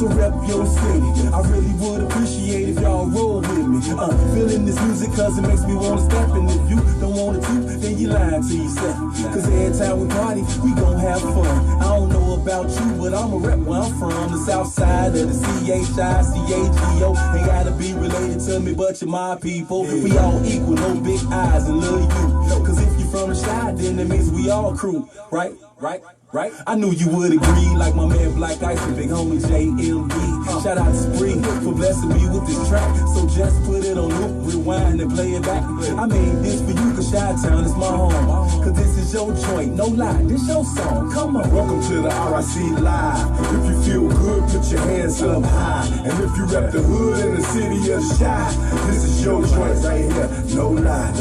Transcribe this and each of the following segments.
so rep your city. I really would appreciate if y'all roll with me. Feeling this music cause it makes me wanna step. And if you don't want it to, then you lying to yourself. Cause every time we party, we gon' have fun. I don't know about you, but I'm a rep where I'm from. The south side of the CHICAGO. Ain't gotta be related to me, but you're my people. We all equal, no big eyes and little you. Cause if you from the side, then it means we all crew. Right? I knew you would agree, like my man Black Ice and big homie JLB. Shout out to Spree for blessing me with this track. So just put it on loop, rewind and play it back. I made this for you cause Chi-Town is my home. Cause this is your joint, no lie, this your song, come on. Welcome to the RYC Live. If you feel good, put your hands up high. And if you rep the hood in the city of Chi, this is your joint right here, no lie.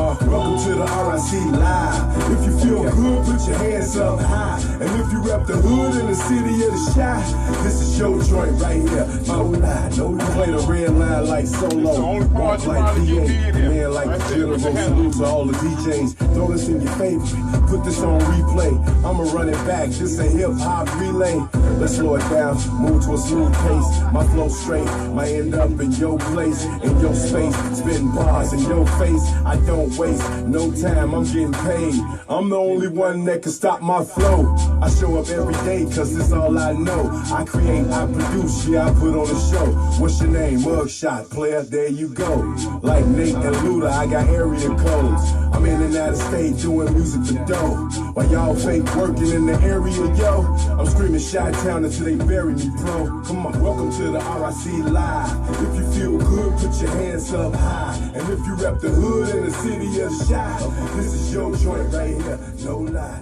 Welcome to the RYC Live. If you feel good, put your hands up high. And if you rep the hood in the city of the Chi, this is your joint right here, no lie. Play the red line like Solo, walk like DA, man like the General. Salute to all the DJs, throw this in your favorite, put this on replay. I'ma run it back, this a hip hop relay. Let's slow it down, move to a smooth pace. My flow straight, might end up in your place, in your space, spitting bars in your face. I don't waste no time, I'm getting paid. I'm the only one that can stop my flow. I show up every day cause it's all I know. I create, I produce, yeah, I put on a show. What's your name? Mugshot, player, there you go. Like Nate and Luda, I got area codes. I'm in and out of state doing music for dough. While y'all fake working in the area, yo, I'm screaming Chi-Town until they bury me, bro. Come on, welcome to the RYC Live. If you feel good, put your hands up high. And if you rep the hood in the city of Chi, this is your joint right here, no lie.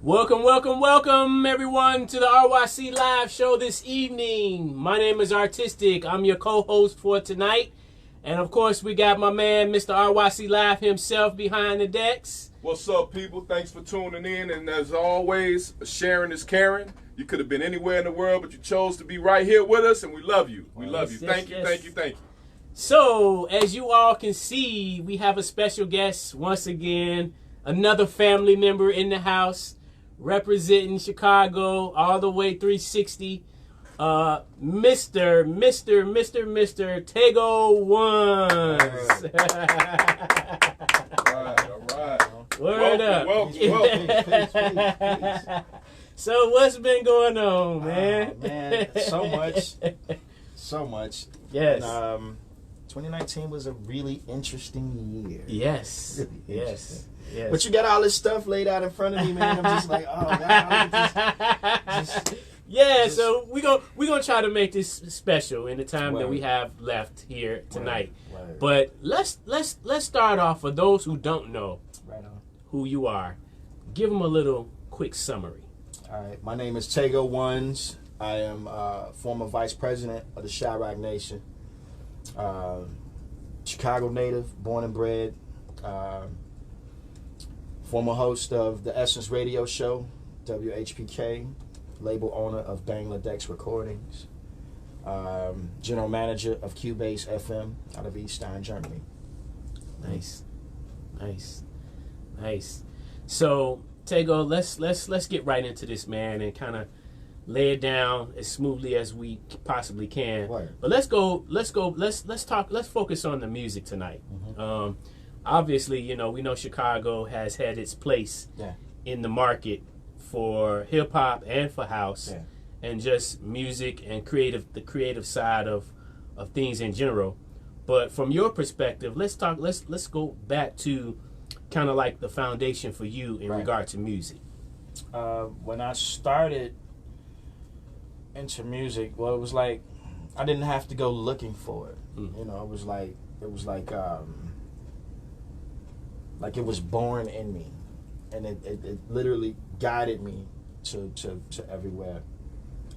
Welcome, everyone, to the RYC Live Show this evening. My name is Artistic. I'm your co-host for tonight. And, of course, we got my man, Mr. RYC Live himself behind the decks. What's up, people? Thanks for tuning in. And as always, sharing is caring. You could have been anywhere in the world, but you chose to be right here with us, and we love you. We love you. Thank you. So, as you all can see, we have a special guest once again. Another family member in the house. Representing Chicago all the way 360, Mr. Taigo Onez. All right. Word up. Welcome. So what's been going on, man? Man, so much. Yes. And, 2019 was a really interesting year. Yes. Really Yes. But you got all this stuff laid out in front of me, man. I'm just like, oh wow. So we're gonna try to make this special in the time that we have left here tonight. Right. But let's start off for those who don't know who you are. Give them a little quick summary. All right. My name is Taigo Onez. I am former vice president of the RYC Nation. Chicago native, born and bred. Former host of the Essence Radio Show, WHPK, label owner of Bangladesh Recordings, general manager of Cubase FM out of Eaststein, Germany. Nice. So, Taigo, let's get right into this, man, and kind of lay it down as smoothly as we possibly can. Right. But let's focus on the music tonight. Mm-hmm. Obviously, we know Chicago has had its place in the market for hip hop and for house, and just music and the creative side of things in general. But from your perspective, let's go back to kind of like the foundation for you in regard to music. When I started into music, well, it was like I didn't have to go looking for it. It was like it was born in me, and it literally guided me to everywhere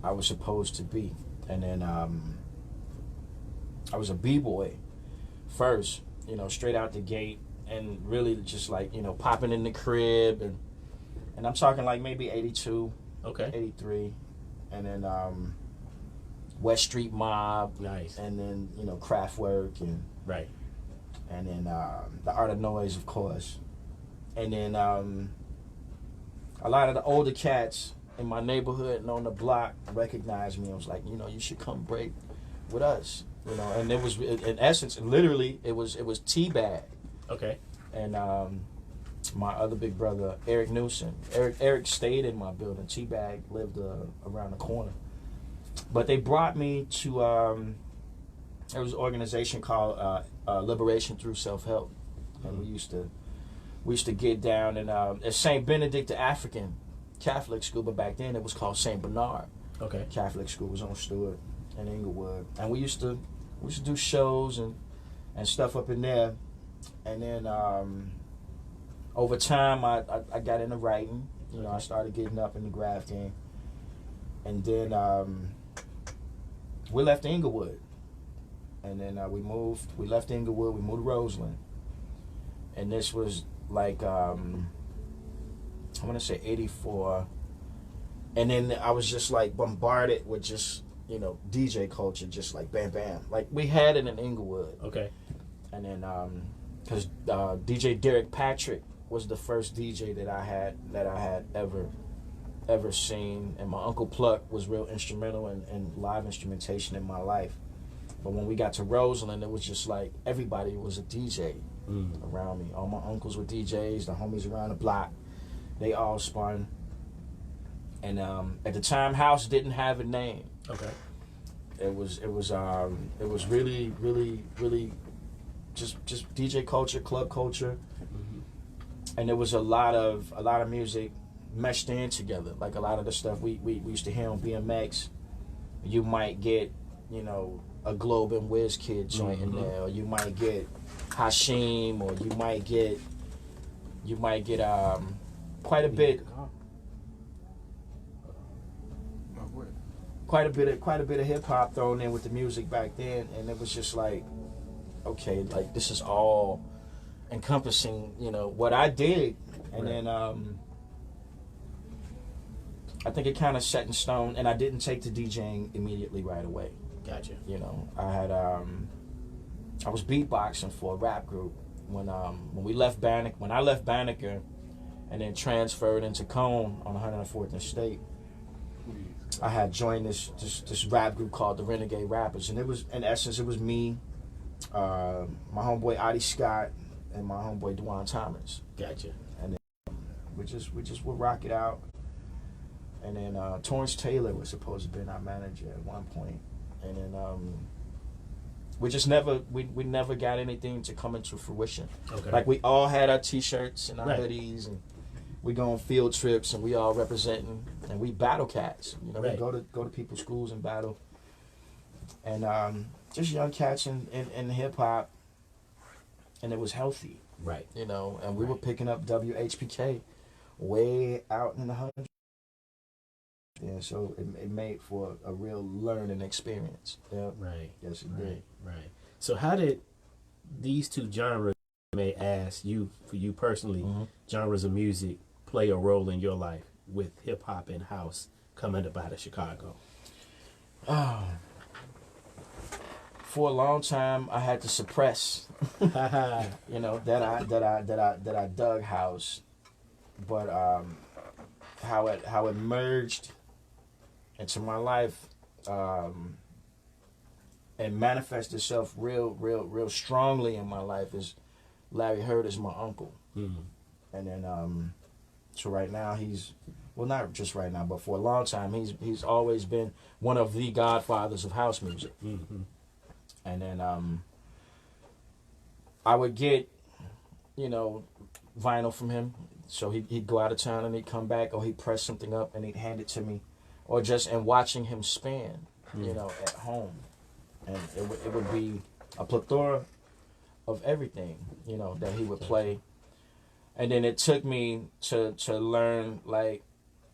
I was supposed to be. And then I was a b-boy first, straight out the gate, and really just like popping in the crib, and I'm talking like maybe 82, 83, and then West Street Mob, nice, and then Kraftwerk and and then the Art of Noise, of course, and then a lot of the older cats in my neighborhood and on the block recognized me. I was like, you know, you should come break with us. You know, and it was in essence, literally, it was T-Bag. Okay. And my other big brother, Eric Newsom. Eric stayed in my building. T-Bag lived around the corner. But they brought me to there was an organization called Liberation Through Self-Help, and we used to get down and at St. Benedict the African Catholic school, but back then it was called St. Bernard. Okay. Catholic school was on Stewart and Inglewood, and we used to do shows and stuff up in there, and then over time I got into writing. You know, I started getting up in the graph game, and then we left Inglewood, and then we left Inglewood, we moved to Roseland, and this was like I want to say 84, and then I was just like bombarded with just, you know, DJ culture, just like bam bam, like we had it in Inglewood. Okay. And then because DJ Derek Patrick was the first DJ that I had ever seen, and my Uncle Pluck was real instrumental in live instrumentation in my life. But when we got to Roseland, it was just like everybody was a DJ around me. All my uncles were DJs, the homies around the block, they all spun. And at the time, house didn't have a name. Okay. It was really just DJ culture, club culture, and there was a lot of music meshed in together. Like a lot of the stuff we used to hear on BMX, you might get, you know, a Globe and Whiz Kid joint in there, or you might get Hashim, or you might get quite a bit of hip hop thrown in with the music back then, and it was just like, okay, like this is all encompassing, you know, what I did. And then I think it kind of set in stone, and I didn't take to DJing immediately right away. Gotcha. You know, I was beatboxing for a rap group when we left Banneker, when I left Banneker and then transferred into Cone on 104th and State. I had joined this rap group called the Renegade Rappers, and it was, in essence, it was me, my homeboy Adi Scott, and my homeboy Dwan Thomas. Gotcha. And then we just would rock it out. And then Torrance Taylor was supposed to be our manager at one point, and then we just never got anything to come into fruition. Okay. Like we all had our T-shirts and our hoodies, and we go on field trips, and we all representing, and we battle cats. You know, we go to people's schools and battle, and just young cats in hip hop, and it was healthy. Right. You know, and we were picking up WHPK way out in the 100s. Yeah, so it made for a real learning experience. Yeah. Right. Yes, it did. Right. So how did these two genres, may ask you, for you personally, genres of music play a role in your life with hip hop and house coming up out of Chicago? For a long time, I had to suppress, you know, that I dug house, but how it merged into my life and manifested itself real strongly in my life is Larry Heard is my uncle. And then so right now he's, well, not just right now, but for a long time he's always been one of the godfathers of house music. And then I would get, you know, vinyl from him. So he'd go out of town and he'd come back, or he'd press something up and he'd hand it to me, or just in watching him spin, you know, at home, and it would be a plethora of everything, you know, that he would play. And then it took me to learn like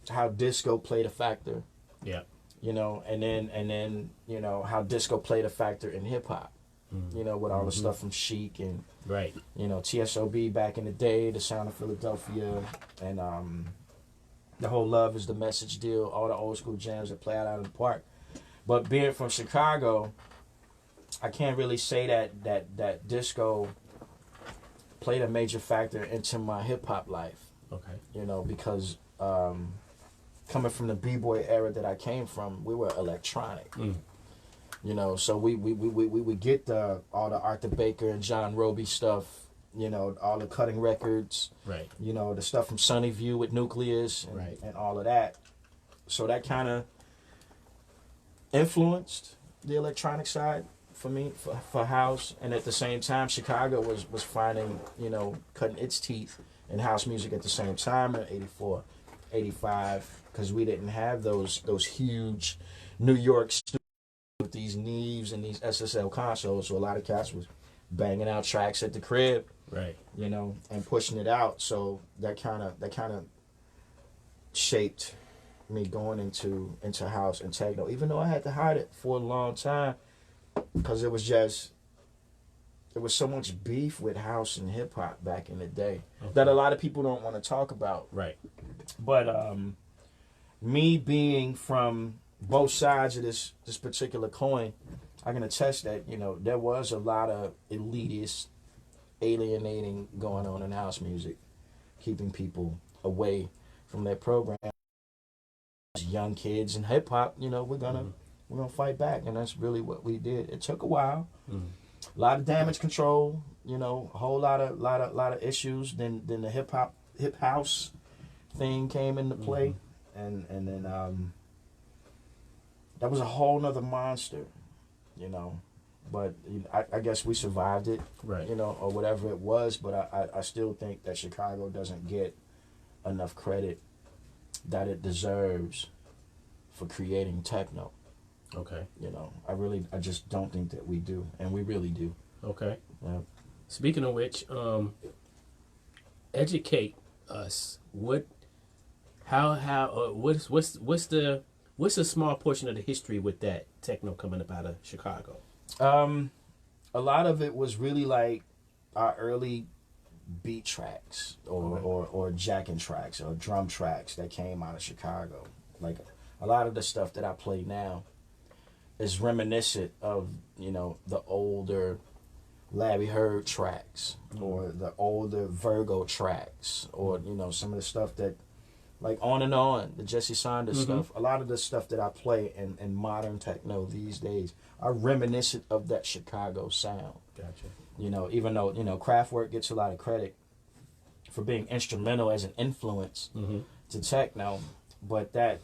how disco played a factor. Yeah. You know, and then you know how disco played a factor in hip hop. You know, with all the stuff from Chic and you know, TSOB back in the day, the Sound of Philadelphia, and the whole Love Is the Message deal, all the old school jams that play out in the park. But being from Chicago, I can't really say that disco played a major factor into my hip hop life. Okay. You know, because coming from the b-boy era that I came from, we were electronic. You know, so we would get all the Arthur Baker and John Roby stuff, you know, all the cutting records, right? You know, the stuff from Sunny View with Nucleus, and, right, and all of that. So that kind of influenced the electronic side for me, for house. And at the same time, Chicago was finding, you know, cutting its teeth in house music at the same time in 84, 85, because we didn't have those huge New York studios with these Neves and these SSL consoles. So a lot of cats was banging out tracks at the crib, right? You know, and pushing it out. So that kind of shaped me going into house and techno, even though I had to hide it for a long time, because it was so much beef with house and hip hop back in the day that a lot of people don't want to talk about. Right. But me being from both sides of this particular coin, I can attest that, you know, there was a lot of elitist alienating going on in house music, keeping people away from their program. Young kids in hip hop, you know, we're gonna fight back, and that's really what we did. It took a while, a lot of damage control, you know, a whole lot of issues. Then the hip house thing came into play, and then that was a whole nother monster, you know. But I guess we survived it, right? You know, or whatever it was. But I still think that Chicago doesn't get enough credit that it deserves for creating techno. Okay. You know, I just don't think that we do, and we really do. Okay. Yeah. Speaking of which, educate us. What's a small portion of the history with that techno coming up out of Chicago? A lot of it was really like our early beat tracks or jacking tracks or drum tracks that came out of Chicago. Like a lot of the stuff that I play now is reminiscent of, you know, the older Larry Heard tracks or the older Virgo tracks, or, you know, some of the stuff that, like On and On, the Jesse Saunders stuff. A lot of the stuff that I play in modern techno these days are reminiscent of that Chicago sound. Gotcha. You know, even though, you know, Kraftwerk gets a lot of credit for being instrumental as an influence to techno, but that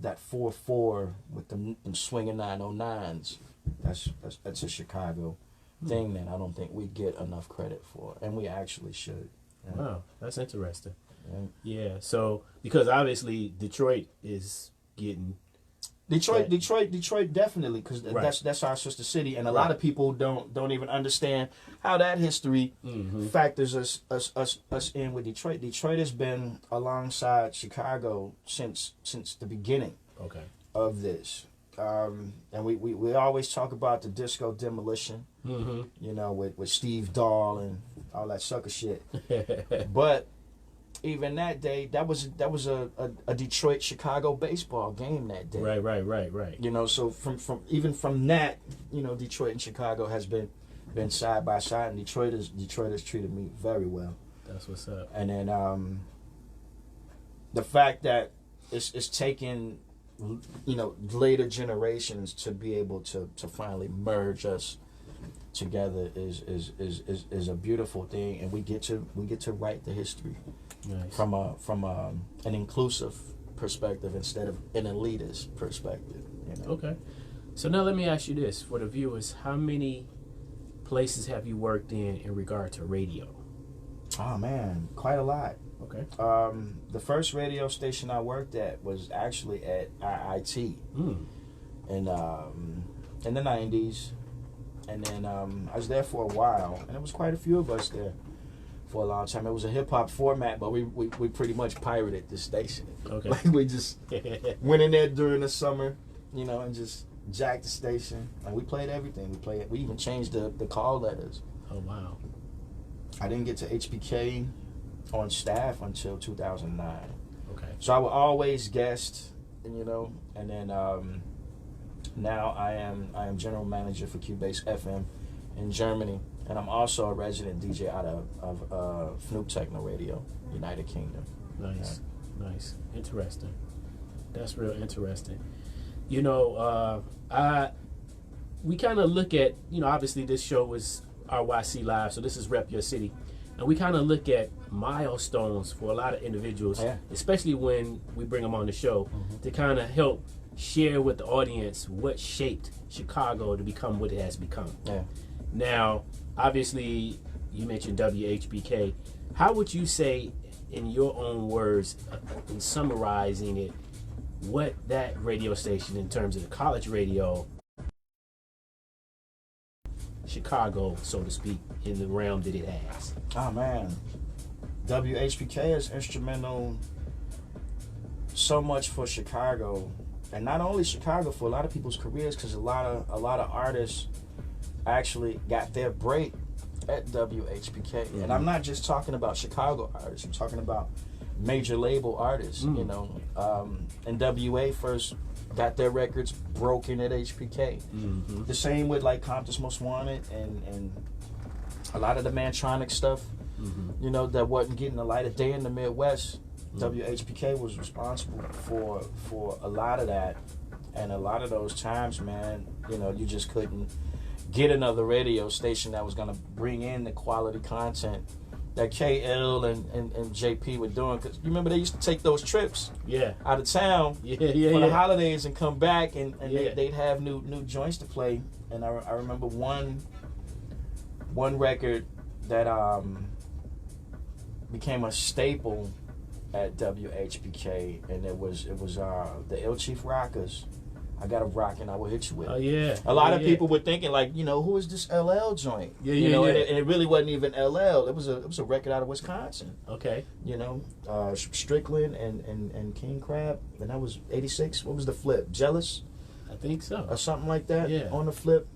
4/4 with them swinging 909s, that's a Chicago thing that I don't think we get enough credit for, and we actually should. Yeah. Wow, that's interesting. Yeah. So because obviously Detroit is getting Detroit definitely, because that's our sister city, and a lot of people don't even understand how that history factors us in with Detroit. Detroit has been alongside Chicago since the beginning of this, and we always talk about the disco demolition, you know, with Steve Dahl and all that sucker shit, but even that day, that was a Detroit Chicago baseball game that day. Right. You know, so from that, you know, Detroit and Chicago has been side by side, and Detroit has treated me very well. That's what's up. And then the fact that it's taken, you know, later generations to be able to finally merge us together is a beautiful thing, and we get to write the history. Nice. From an inclusive perspective instead of an elitist perspective. You know? Okay. So now let me ask you this, for the viewers: how many places have you worked in regard to radio? Oh man, quite a lot. Okay. The first radio station I worked at was actually at IIT in the 90s, and then I was there for a while, and there was quite a few of us there for a long time. It was a hip hop format, but we pretty much pirated the station. Okay. Like we just went in there during the summer, you know, and just jacked the station, and we played everything. We even changed the call letters. Oh wow. I didn't get to HBK on staff until 2009. Okay. So I would always guest, you know, and then now I am general manager for Cubase FM in Germany, and I'm also a resident DJ out of Fnoop Techno Radio, United Kingdom. Nice. Nice. Interesting. That's real interesting. You know, we kind of look at, you know, obviously this show is RYC Live, so this is Rep Your City. And we kind of look at milestones for a lot of individuals, especially when we bring them on the show, to kind of help share with the audience what shaped Chicago to become what it has become. Yeah. Now, obviously, you mentioned WHBK. How would you say, in your own words, in summarizing it, what that radio station, in terms of the college radio, Chicago, so to speak, in the realm that it has? Oh man, WHBK is instrumental so much for Chicago, and not only Chicago, for a lot of people's careers, because a lot of artists actually got their break at WHBK. And I'm not just talking about Chicago artists, I'm talking about major label artists. You know, NWA first got their records broken at HBK. The same with like Compton's Most Wanted and a lot of the Mantronic stuff, you know, that wasn't getting the light of day in the Midwest. WHBK was responsible for a lot of that. And a lot of those times, man, you know, you just couldn't get another radio station that was going to bring in the quality content that KL and JP were doing. Because you remember they used to take those trips out of town for the holidays and come back, and they'd have new joints to play. And I remember one record that became a staple at WHBK, and it was the Il Chief Rockers. I got a rock and I will hit you with. Oh yeah. A lot of people were thinking like, you know, who is this LL joint? And it really wasn't even LL. It was a record out of Wisconsin. Okay. You know, Strickland and King Crab, and that was '86. What was the flip? Jealous? I think so. Or something like that. Yeah. On the flip.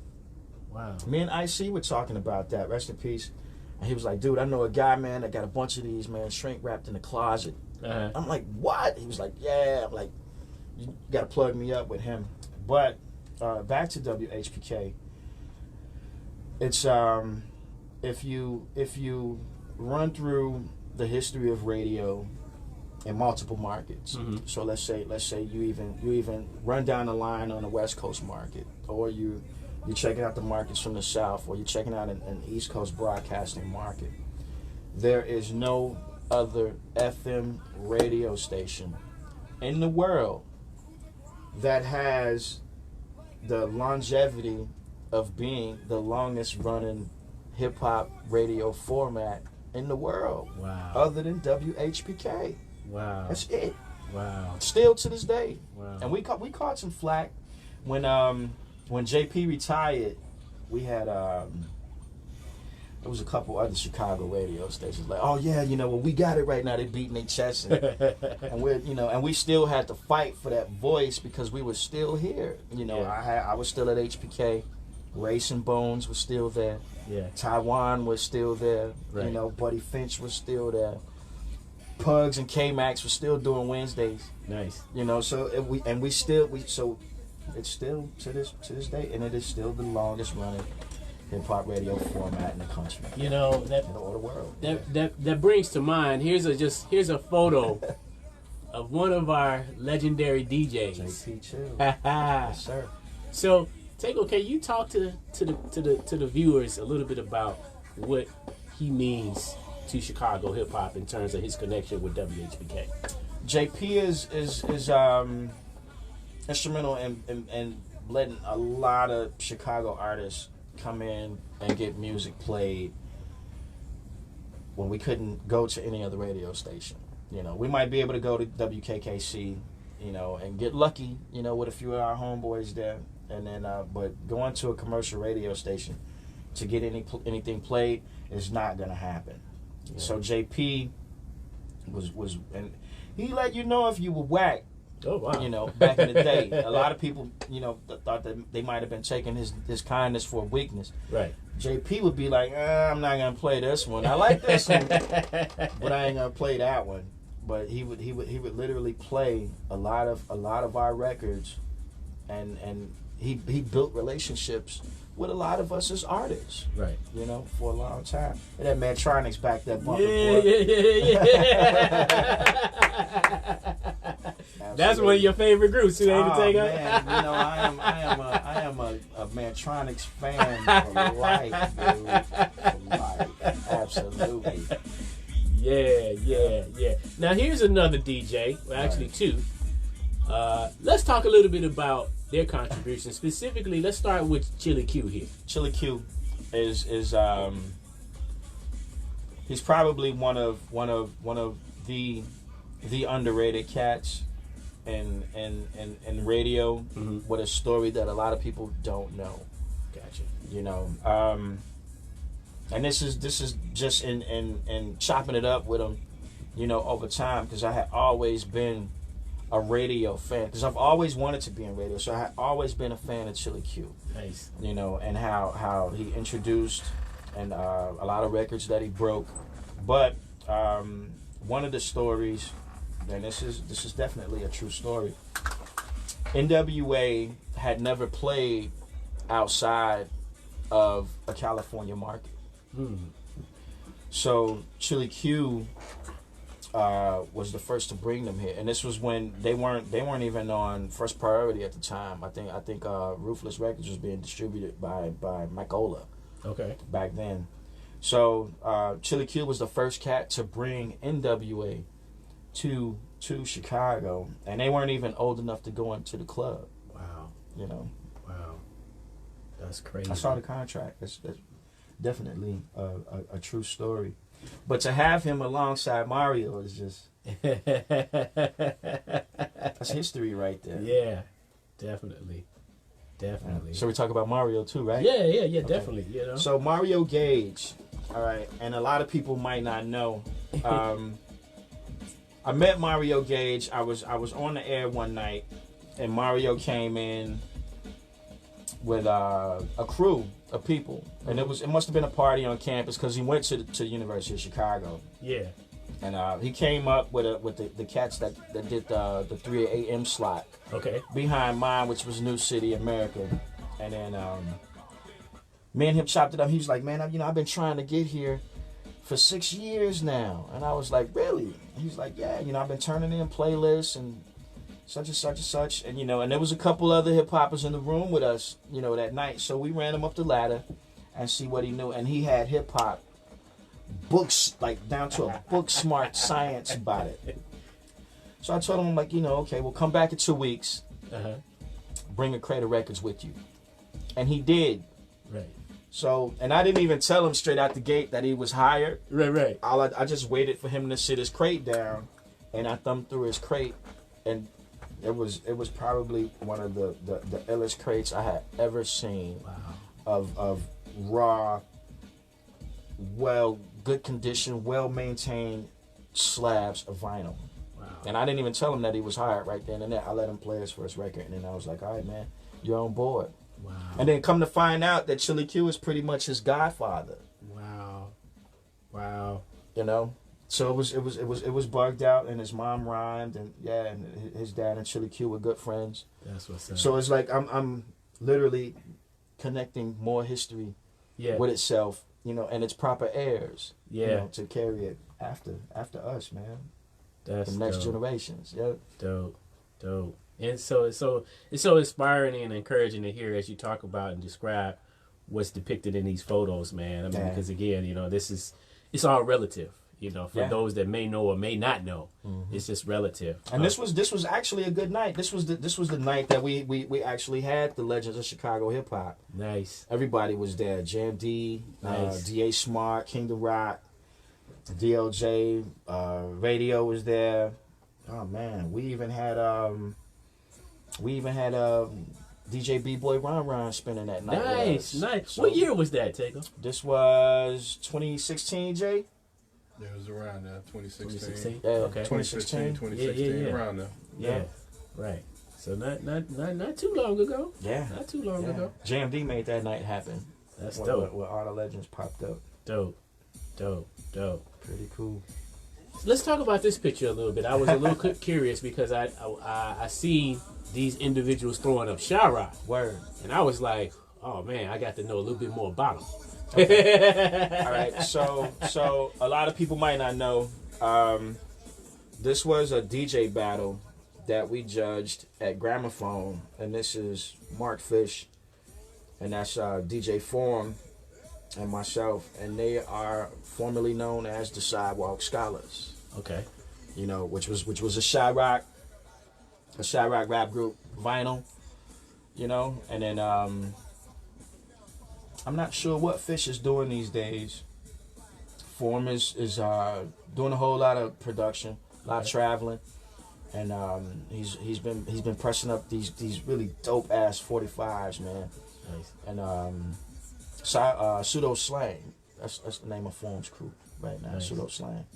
Wow. Me and IC were talking about that. Rest in peace. And he was like, dude, I know a guy, man, that got a bunch of these, man, shrink wrapped in the closet. I'm like, what? He was like, yeah. I'm like, you got to plug me up with him. But back to WHPK, it's if you run through the history of radio in multiple markets. So let's say you even run down the line on the West Coast market, or you're checking out the markets from the South, or you're checking out an East Coast broadcasting market. There is no other FM radio station in the world that has the longevity of being the longest running hip hop radio format in the world. Wow. Other than WHPK. Wow. That's it. Wow. Still to this day. Wow. And we caught some flack when JP retired. We had there was a couple other Chicago radio stations like, oh yeah, you know, well, we got it right now. They beating their chest, and we're, you know, and we still had to fight for that voice because we were still here. You know, I was still at HPK. Racing Bones was still there. Yeah. Taiwan was still there. Right. You know, Buddy Finch was still there. Pugs and K-Max were still doing Wednesdays. Nice. You know, so so it's still to this day, and it is still the longest running hip hop radio format in the country. You know that in the world. That brings to mind. Here's a photo of one of our legendary DJs. JP Chill. Yes, sir. So, Taigo, can you talk to the viewers a little bit about what he means to Chicago hip hop in terms of his connection with WHBK? JP is instrumental in letting a lot of Chicago artists come in and get music played when we couldn't go to any other radio station. You know, we might be able to go to WKKC, you know, and get lucky, you know, with a few of our homeboys there, and then but going to a commercial radio station to get anything played is not gonna happen. Yeah. So JP was and he let you know if you were whack. Oh wow! You know, back in the day, a lot of people, you know, thought that they might have been taking his kindness for weakness. Right. JP would be like, I'm not gonna play this one. I like this one, but I ain't gonna play that one. But he would literally play a lot of our records, and he built relationships with a lot of us as artists. Right. You know, for a long time. And that Mantronics back that bumper. Yeah. That's one of your favorite groups, too, ain't it, Taigo? Man, you know, I am a Mantronics fan for life, dude. For life. Absolutely. Yeah. Now here's another DJ, well, actually two. Let's talk a little bit about their contribution. Specifically, let's start with Chili Q here. Chili Q is he's probably one of the underrated cats in radio, with a story that a lot of people don't know. Gotcha. You know, and this is just in chopping it up with him, you know, over time, because I had always been a radio fan, because I've always wanted to be in radio, so I had always been a fan of Chili Q. Nice. You know, and how he introduced and a lot of records that he broke, but one of the stories, and this is definitely a true story. NWA had never played outside of a California market. So Chili Q was the first to bring them here, and this was when they weren't even on first priority at the time. I think Ruthless Records was being distributed by Mike Ola. Okay. Back then, so Chili Q was the first cat to bring NWA to Chicago, and they weren't even old enough to go into the club. Wow. You know. Wow. That's crazy. I saw the contract. That's definitely a true story. But to have him alongside Mario is just that's history right there. Yeah, definitely. So we talk about Mario too, right? Yeah, Okay. definitely. You know. So Mario Gage, all right, and a lot of people might not know. I met Mario Gage. I was on the air one night, and Mario came in with a crew of people, and it must have been a party on campus, because he went to the University of Chicago. Yeah. And he came up with the cats that did the 3 a.m. slot. Okay. Behind mine, which was New City, America. And then me and him chopped it up. He was like, man, I've been trying to get here for 6 years now. And I was like, really? He's like, yeah, I've been turning in playlists and such and such and such. And, and there was a couple other hip-hoppers in the room with us, that night. So we ran him up the ladder and see what he knew. And he had hip-hop books, like down to a book smart science about it. So I told him, like, okay, we'll come back in 2 weeks. Bring a crate of records with you. And he did. Right. So, and I didn't even tell him straight out the gate that he was hired. Right. I just waited for him to sit his crate down, and I thumbed through his crate, and it was probably one of the illest crates I had ever seen. Wow. Of raw, good condition, well maintained slabs of vinyl. Wow. And I didn't even tell him that he was hired right then and there. I let him play his first record, and then I was like, all right, man, you're on board. Wow. And then come to find out that Chili Q is pretty much his godfather. Wow. So it was bugged out, and his mom rhymed, and his dad and Chili Q were good friends. That's what's up. So it's like I'm literally connecting more history with itself, and its proper heirs, to carry it after us, man. That's the next dope. Generations. Yeah. Dope. And so it's so inspiring and encouraging to hear as you talk about and describe what's depicted in these photos, man. I mean, because again, it's all relative. For those that may know or may not know, it's just relative. And this was actually a good night. This was the night that we actually had the Legends of Chicago Hip Hop. Nice. Everybody was there. Jam D, nice. D.A. Smart, King the Rock, DLJ, Radio was there. Oh man, we even had DJ B-Boy Ron spinning that night. Nice. So, what year was that, Taigo? This was 2016, Jay. Yeah, it was around there, 2016. Yeah, okay. 2016, 2016, around there. Yeah, right. So not too long ago. Yeah. Not too long ago. JMD made that night happen. That's dope. Where all the legends popped up. Dope. Pretty cool. Let's talk about this picture a little bit. I was a little curious because I seen these individuals throwing up Shyrock. Word. And I was like, Oh man, I got to know a little bit more about him. Okay. All right. So a lot of people might not know. This was a DJ battle that we judged at Gramophone, and this is Mark Fish, and that's DJ Form and myself, and they are formerly known as the Sidewalk Scholars. Okay. You know, which was a Chirac rap group, Vinyl. You know, and then I'm not sure what Fish is doing these days. Form is doing a whole lot of production, a lot of traveling, and he's been pressing up these really dope ass 45s, man. Nice. And Pseudo Slang, that's the name of Form's crew right now. Nice. Pseudo Slang.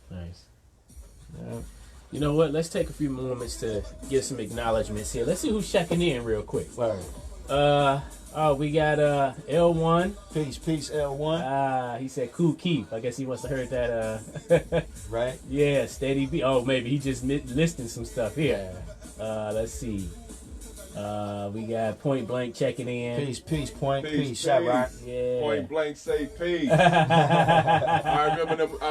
Nice. Yeah. You know what? Let's take a few moments to give some acknowledgments here. Let's see who's checking in real quick. Right. We got L1. Peace, L1. He said cool Keith. I guess he must have heard that. Right. Yeah, Steady B. Oh, maybe he just listing some stuff here. Let's see. We got Point Blank checking in. Peace, Peace. Shot rock. Yeah. Point Blank say peace. I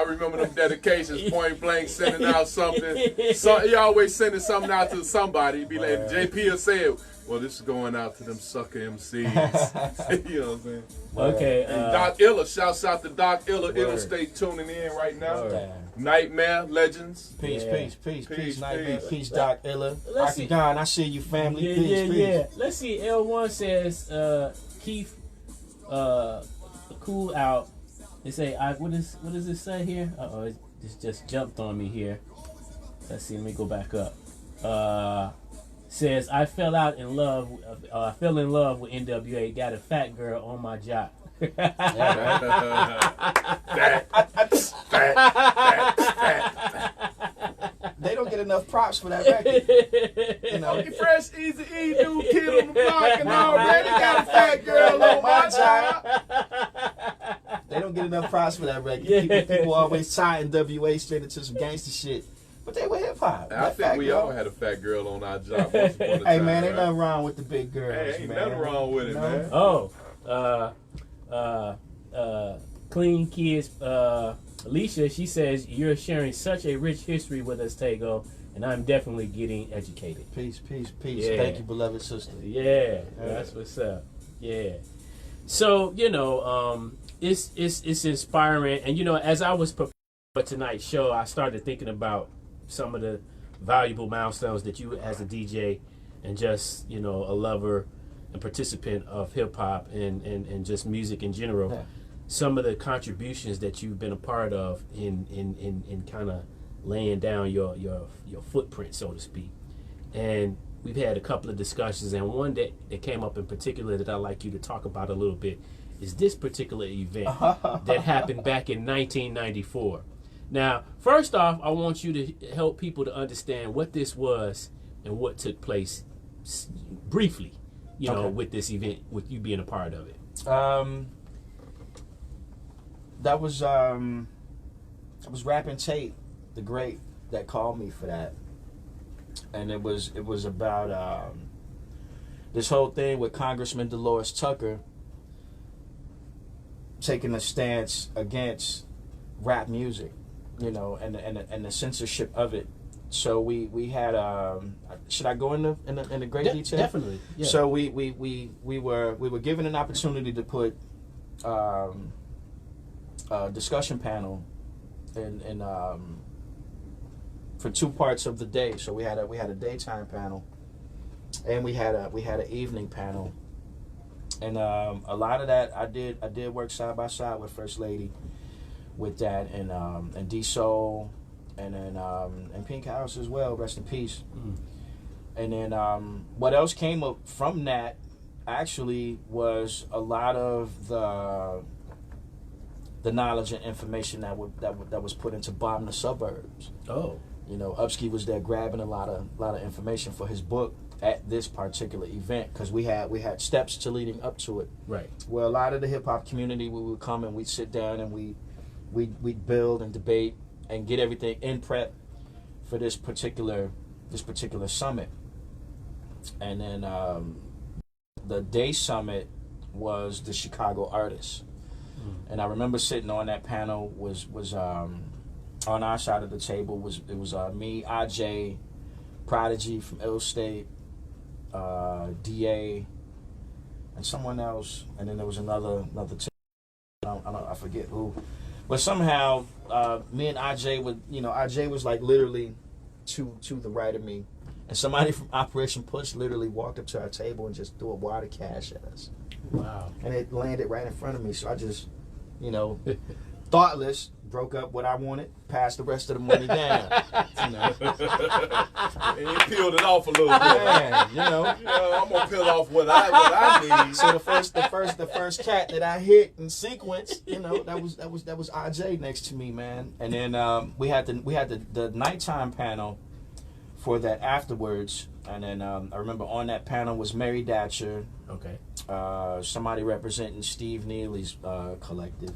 remember them dedications. Point Blank sending out something. He always sending something out to somebody. Be like, JP will say it. Well, this is going out to them sucker MCs. You know what I'm saying? Okay. And Doc Illa, shouts out to Doc Illa. Illa stay tuning in right now. Nightmare Legends. Peace, Nightmare. Peace, Doc Illa. Let's see. Octagon, I see you, family. Peace. Yeah. Let's see. L1 says Keith cool out. They say what does it say here? It just jumped on me here. Let's see. Let me go back up. Says I fell in love with NWA. Got a fat girl on my job. They don't get enough props for that record. You know, Fresh Easy E dude, kid on the block, and already got a fat girl on my job. They don't get enough props for that record. People always tie NWA straight into some gangster shit. But they were hip hop. I think we all had a fat girl on our job once upon a time. Hey man, ain't nothing wrong with the big girls. Hey, ain't man. nothing wrong with it, man. Clean Kids, Alicia, she says, you're sharing such a rich history with us, Taigo, and I'm definitely getting educated. Peace. Yeah. Thank you, beloved sister. Yeah, that's what's up. Yeah. So, it's inspiring. And, as I was preparing for tonight's show, I started thinking about some of the valuable milestones that you as a DJ and just, a lover and participant of hip-hop and just music in general. Yeah. Some of the contributions that you've been a part of in kind of laying down your footprint, so to speak. And we've had a couple of discussions, and one that came up in particular that I'd like you to talk about a little bit is this particular event that happened back in 1994. Now, first off, I want you to help people to understand what this was and what took place briefly, with this event, with you being a part of it. That was Rapping Tate, the great, that called me for that, and it was about this whole thing with Congressman Dolores Tucker taking a stance against rap music, and the censorship of it. So we had should I go into great detail? Definitely. Yeah. So we were given an opportunity to put a discussion panel in for 2 parts of the day. So we had a daytime panel and we had an evening panel. And a lot of that I did work side by side with First Lady with that, and D Soul, and then and Pink House as well, rest in peace. And then what else came up from that actually was a lot of the knowledge and information that was put into Bomb the Suburbs. Oh, Upski was there grabbing a lot of information for his book at this particular event, because we had steps to leading up to it. Right. Where a lot of the hip hop community, we would come and we'd sit down and we'd build and debate and get everything in prep for this particular summit. And then the day summit was the Chicago artists. And I remember sitting on that panel was on our side of the table was me, IJ, Prodigy from Ill State, DA, and someone else, and then there was another I forget who, but somehow me and IJ would, IJ was like literally to the right of me, and somebody from Operation Push literally walked up to our table and just threw a wad of cash at us. Wow. And it landed right in front of me, so I just, thoughtless, broke up what I wanted, passed the rest of the money down. And you peeled it off a little bit. Man, I'm gonna peel off what I need. So the first cat that I hit in sequence, that was IJ next to me, man. And then we had the nighttime panel for that afterwards. And then I remember on that panel was Mary Datcher. Okay. Somebody representing Steve Neely's collective.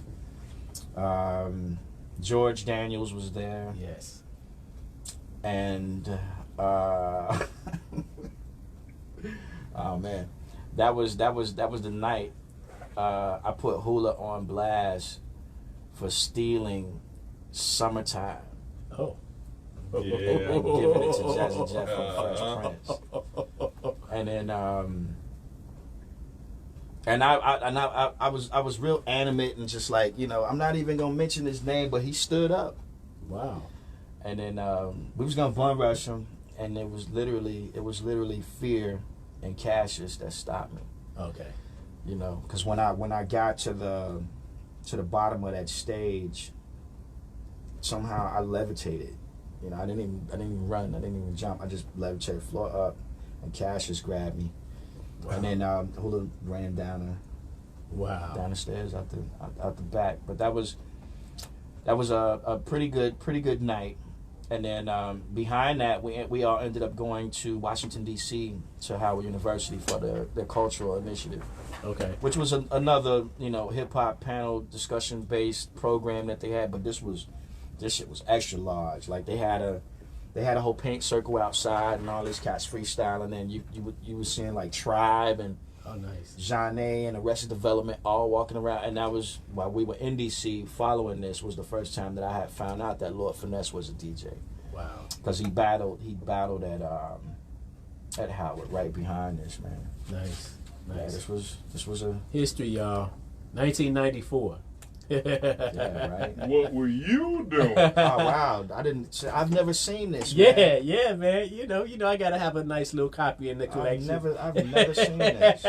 George Daniels was there. Yes. And oh man, that was the night I put Hula on blast for stealing "Summertime." Oh. Yeah. Giving it to Jazzy Jeff from Fresh Prince. And then and I was real animate and just like, I'm not even gonna mention his name, but he stood up. Wow. And then we was gonna bum rush him, and it was literally fear and Cassius that stopped me. Okay. Because when I got to the bottom of that stage, somehow I levitated. I didn't even run. I didn't even jump. I just levitated floor up, and Cassius grabbed me. Wow. And then Hula ran down the stairs out the back. But that was a pretty good night. And then behind that, we all ended up going to Washington D.C. to Howard University for their cultural initiative. Okay. Which was another hip hop panel discussion based program that they had, but this shit was extra large. Like they had a whole paint circle outside and all these cats freestyling, and you were seeing like Tribe and nice. Janae and Arrested Development all walking around. And that was while we were in DC following this, was the first time that I had found out that Lord Finesse was a DJ. Wow. Because he battled at Howard right behind this, man. Nice. Yeah, this was a history, y'all. 1994. Yeah, right. What were you doing? Oh wow! I've never seen this. Man. Yeah, man. You know, I gotta have a nice little copy in the collection. I've never seen this.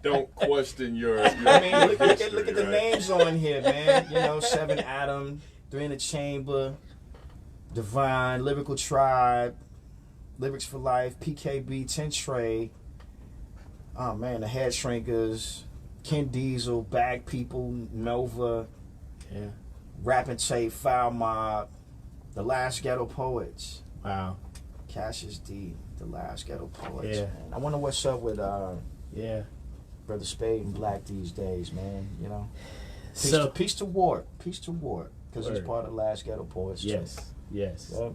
Don't question your I mean, look history, at the names on here, man. 7 Adam, 3 in the Chamber, Divine, Lyrical Tribe, Lyrics for Life, PKB, 10 Trey. Oh man, the Head Shrinkers. Ken Diesel, Bag People, Nova, Rapping Tape, Foul Mob, The Last Ghetto Poets. Wow. Cassius D, The Last Ghetto Poets. Yeah. Man. I wonder what's up with Brother Spade and Black these days, man. Peace to Ward, because he's part of The Last Ghetto Poets. Yes. Too. Yes. Yep.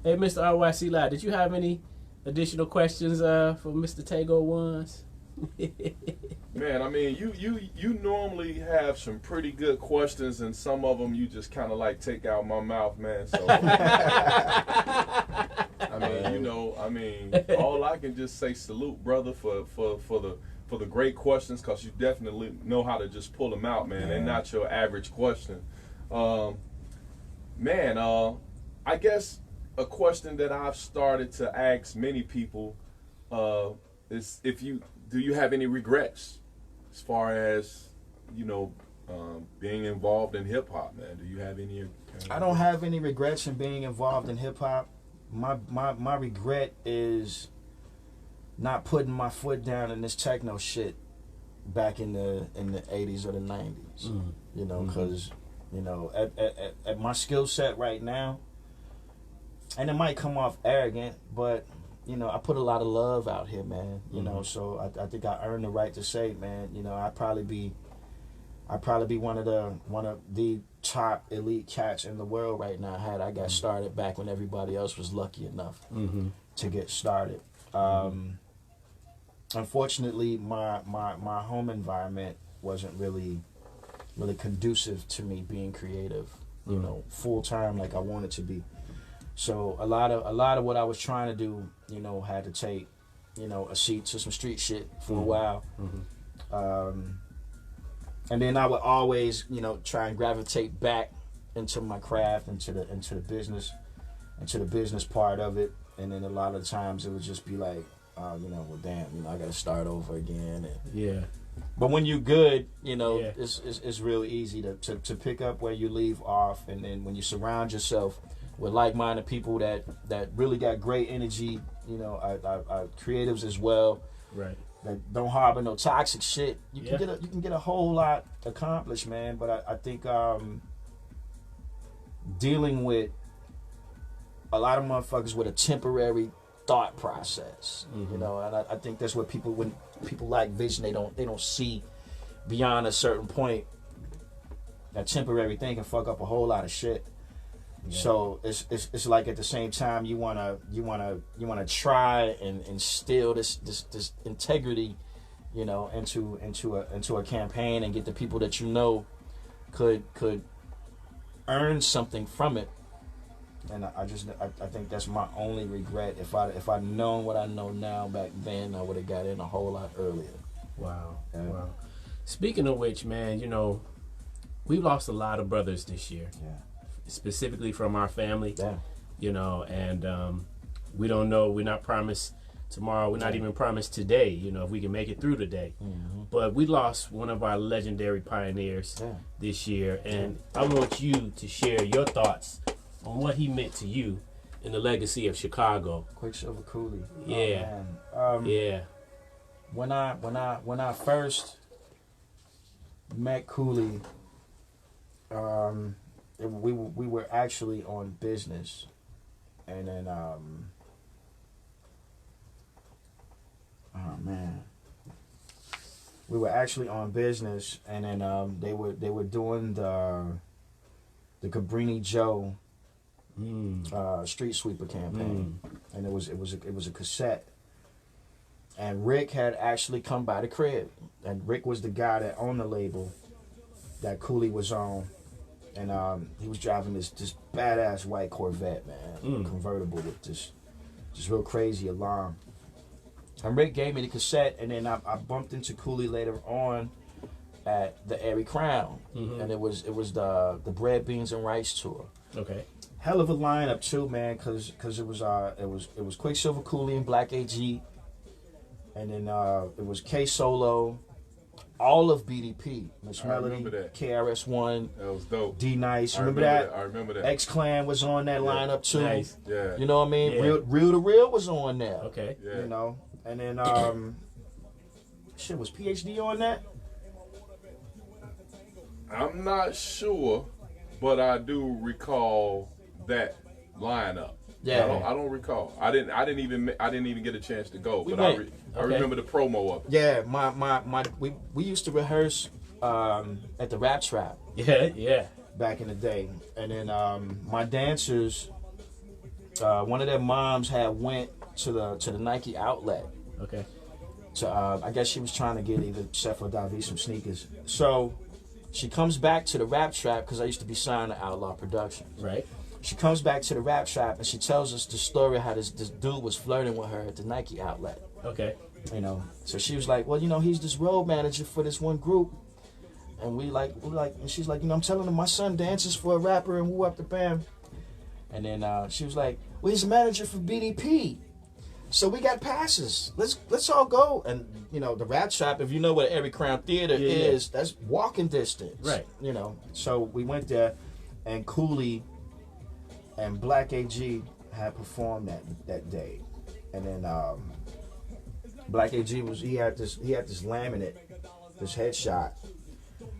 Hey, Mr. RYC Live, did you have any additional questions for Mr. Taigo Onez? Man, I mean, you normally have some pretty good questions, and some of them you just kind of like take out my mouth, man. So, I mean, all I can just say salute, brother, for the great questions, because you definitely know how to just pull them out, man. They're not your average question. I guess a question that I've started to ask many people is do you have any regrets as far as, being involved in hip hop, man? Do you have any? I don't have any regrets in being involved in hip hop. My regret is not putting my foot down in this techno shit back in the 80s or the 90s. Because at my skill set right now, and it might come off arrogant, but I put a lot of love out here, man. So I think I earned the right to say, man. I'd probably be one of the top elite cats in the world right now. Had I got started back when everybody else was lucky enough to get started. unfortunately, my home environment wasn't really conducive to me being creative, you know, full time like I wanted to be. So a lot of what I was trying to do, you know, had to take, you know, a seat to some street shit for a while. And then I would always, you know, try and gravitate back into my craft, into the business part of it. And then a lot of times it would just be like, you know, well, damn, you know, I got to start over again. And, but when you're good, you know, it's real easy to pick up where you leave off. And then when you surround yourself with like-minded people that really got great energy, you know, are creatives as well. Right. That don't harbor no toxic shit. You can get a whole lot accomplished, man. But I think dealing with a lot of motherfuckers with a temporary thought process, you know, and I think that's what when people lack vision, they don't see beyond a certain point. That temporary thing can fuck up a whole lot of shit. Yeah. So it's like at the same time you wanna try and instill this integrity, you know, into a campaign and get the people that you know could earn something from it. And I think that's my only regret. If I'd known what I know now back then, I would have got in a whole lot earlier. Wow. Wow. Speaking of which, man, you know, we lost a lot of brothers this year. Yeah. Specifically from our family. Yeah. You know, and we don't know. We're not promised tomorrow. We're not even promised today, you know, if we can make it through today. But we lost one of our legendary pioneers this year. And I want you to share your thoughts on what he meant to you in the legacy of Chicago. Quicksilver Cooley. Yeah. When I first met Cooley, we were actually on business, and then we were actually on business, and then they were doing the Cabrini Joe street sweeper campaign, and it was a cassette, and Rick had actually come by the crib, and Rick was the guy that owned the label that Cooley was on. And he was driving this badass white Corvette, man, convertible with this real crazy alarm. And Rick gave me the cassette, and then I bumped into Cooley later on at the Airy Crown, and it was the Bread, Beans, and Rice tour. Okay. Hell of a lineup too, man, because it was Quicksilver Cooley and Black AG, and then it was K Solo. All of BDP, Miss Melody, KRS-One, that was dope. D Nice, remember that? I remember that. X Clan was on that lineup too. Nice. Yeah. You know what I mean? Yeah. Real to Real was on there. Okay. Yeah. You know, and then was PhD on that? I'm not sure, but I do recall that lineup. Yeah. I don't recall. I didn't even get a chance to go, but I remember the promo of it. Yeah, we used to rehearse at the Rap Trap. Yeah. Back in the day, and then my dancers, one of their moms had went to the Nike outlet. Okay. So I guess she was trying to get either Seth or Davi some sneakers. So she comes back to the Rap Trap because I used to be signed to Outlaw Productions. Right. She comes back to the Rap Trap and she tells us the story how this dude was flirting with her at the Nike outlet. Okay. You know, so she was like, well, you know, he's this road manager for this one group. And we're like, and she's like, you know, I'm telling him my son dances for a rapper and woo up the band. And then she was like, well, he's a manager for BDP. So we got passes. Let's all go. And, you know, the Rap Trap, if you know what Airy Crown Theater is, that's walking distance. Right. You know, so we went there and Cooley and Black AG had performed that day, and then Black AG he had this laminate, this headshot,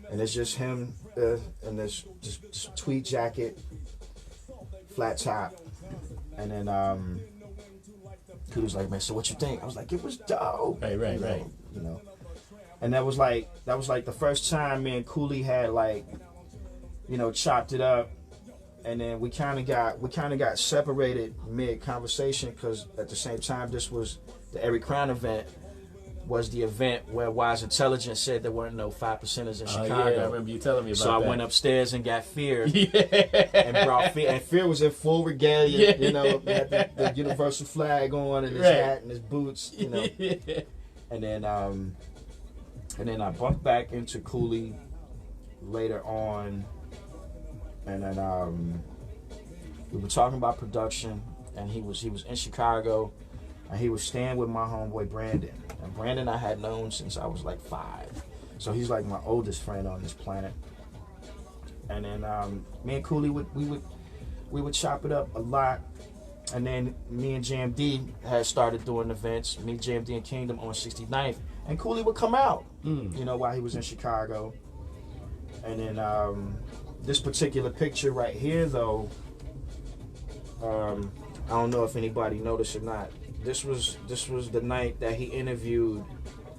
and it's just him in this tweed jacket, flat top, and then he was like, man, so what you think? I was like, it was dope. Right. You know, and that was like the first time me and Cooley had like, you know, chopped it up. And then we kind of got separated mid conversation because at the same time this was the Airy Crown event. was the event where Wise Intelligence said there weren't no 5%ers in Chicago. Yeah, I remember you telling me about that. So I went upstairs and got Fear. Yeah. And brought Fear. And Fear was in full regalia. Yeah. You know, he had the universal flag on and his hat and his boots. You know. Yeah. And then I bumped back into Cooley later on. And then we were talking about production, and he was in Chicago, and he was staying with my homeboy Brandon. And Brandon I had known since I was like 5, so he's like my oldest friend on this planet. And then me and Cooley we would chop it up a lot. And then me and Jam D had started doing events. Me, Jam D, and Kingdom on 69th, and Cooley would come out, you know, while he was in Chicago. And then this particular picture right here, though, I don't know if anybody noticed or not. This was the night that he interviewed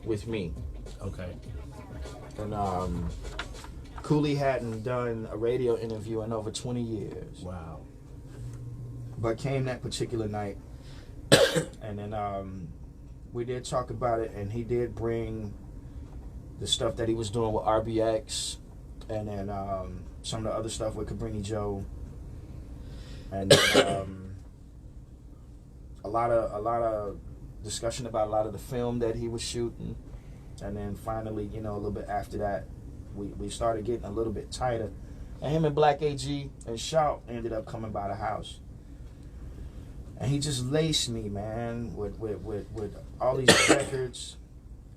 with me. Okay. And Cooley hadn't done a radio interview in over 20 years. Wow. But came that particular night, and then we did talk about it, and he did bring the stuff that he was doing with RBX, and then some of the other stuff with Cabrini Joe, and then, a lot of discussion about a lot of the film that he was shooting, and then finally, you know, a little bit after that, we started getting a little bit tighter, and him and Black AG and Shout ended up coming by the house. And he just laced me, man, with all these records.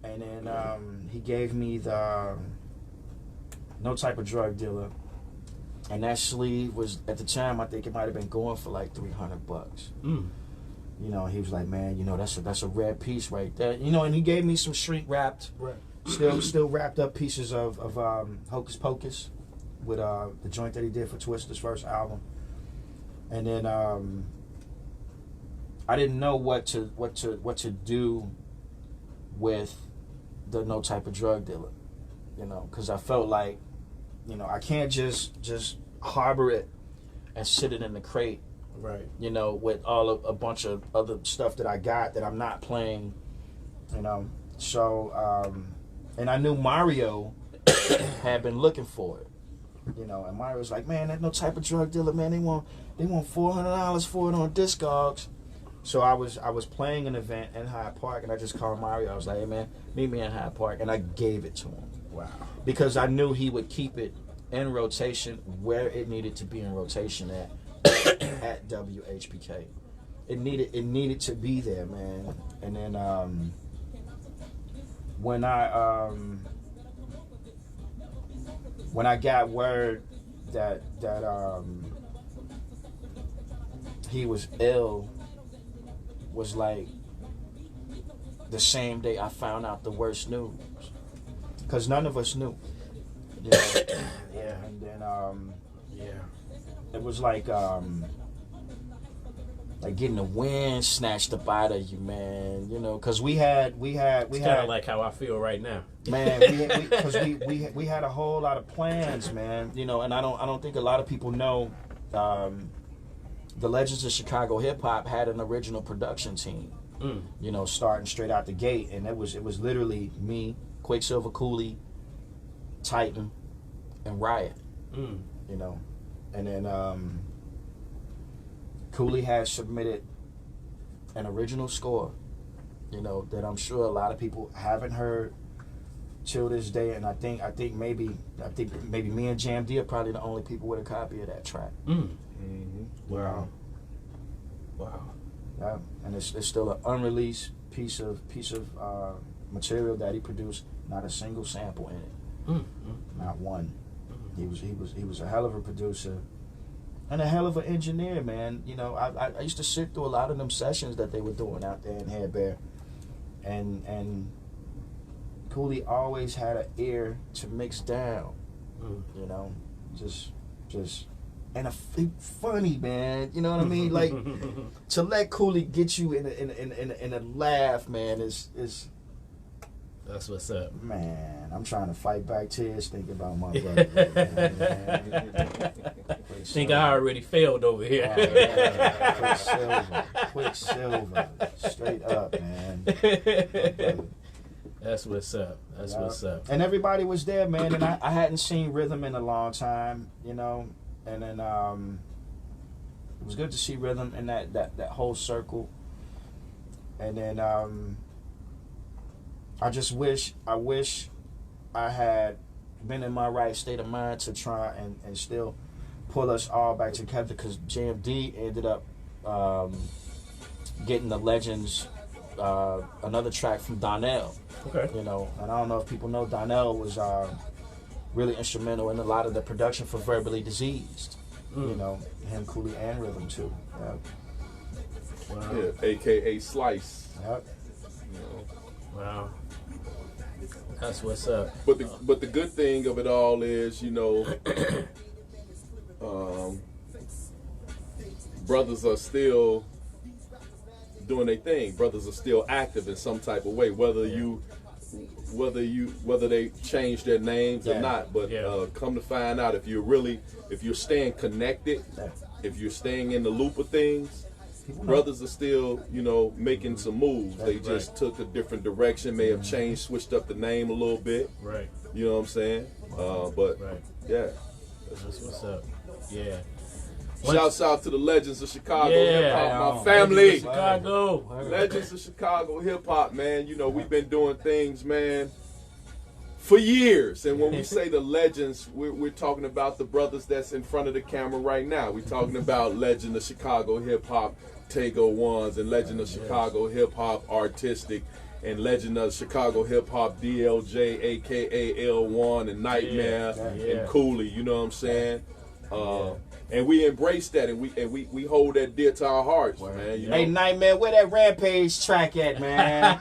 And then he gave me the No Type of Drug Dealer. And that sleeve was, at the time, I think it might have been going for like $300. You know, he was like, man, you know, that's a rare piece right there. You know, and he gave me some shrink wrapped, still wrapped up pieces of Hocus Pocus with the joint that he did for Twista's first album. And then I didn't know what to do with the No Type of Drug Dealer, you know, because I felt like, you know, I can't just harbor it and sit it in the crate, right? You know, with a bunch of other stuff that I got that I'm not playing, you know. So and I knew Mario had been looking for it, you know, and Mario was like, man, that No Type of Drug Dealer, man, they want $400 for it on Discogs. So I was playing an event in Hyde Park, and I just called Mario. I was like, hey, man, meet me in Hyde Park, and I gave it to him. Wow. Because I knew he would keep it in rotation where it needed to be in rotation at WHPK. It needed to be there, man. And then when I got word that he was ill, was like the same day I found out the worst news, because none of us knew, you know? Yeah. And then yeah, it was like getting the wind snatched up out of you, man, you know, because we had kind of like how I feel right now, man. we had a whole lot of plans, man, you know. And I don't think a lot of people know the Legends of Chicago Hip Hop had an original production team, you know, starting straight out the gate, and it was literally me, Quicksilver, Cooley, Titan, and Riot, you know. And then Cooley had submitted an original score, you know, that I'm sure a lot of people haven't heard till this day, and I think maybe me and Jam D are probably the only people with a copy of that track. Wow. Yeah, and it's still an unreleased piece of material that he produced. Not a single sample in it. Not one. He was a hell of a producer and a hell of an engineer, man. You know, I used to sit through a lot of them sessions that they were doing out there in Head Bear, and Cooley always had an ear to mix down. You know, just. And funny, man. You know what I mean? Like, to let Cooley get you in a laugh, man, is that's what's up. Man, I'm trying to fight back tears thinking about my brother. Think I already failed over here. Quicksilver, straight up, man. That's what's up. That's what's up. And everybody was there, man. And I hadn't seen Rhythm in a long time, you know. And then it was good to see Rhythm in that whole circle. And then I wish I had been in my right state of mind to try and still pull us all back together, because JMD ended up getting the Legends another track from Donnell. Okay. You know, and I don't know if people know, Donnell was really instrumental in a lot of the production for Verbally Diseased. You know, him, Cooley, and Rhythm too. Wow. Yeah, AKA Slice. Yep. You know. Wow. That's what's up. But the good thing of it all is, you know, brothers are still doing their thing. Brothers are still active in some type of way, whether they change their names or not. But come to find out, if you're staying connected, if you're staying in the loop of things, brothers are still, you know, making some moves. They just took a different direction, may have changed, switched up the name a little bit. Right. You know what I'm saying? But yeah. That's what's up. Yeah. Shouts out to the Legends of Chicago Yeah. Hip Hop, my family. Chicago. Legends of Chicago Hip Hop, man. You know, we've been doing things, man, for years. And when we say the legends, we're talking about the brothers that's in front of the camera right now. We're talking about Legend of Chicago Hip Hop, Taigo Onez, and Legend of Chicago Hip Hop Artistic, and Legend of Chicago Hip Hop DLJ, aka L1, and Nightmare, and Cooley. You know what I'm saying? And we embrace that, and we hold that dear to our hearts, man. You know? Hey, Nightmare, where that Rampage track at, man?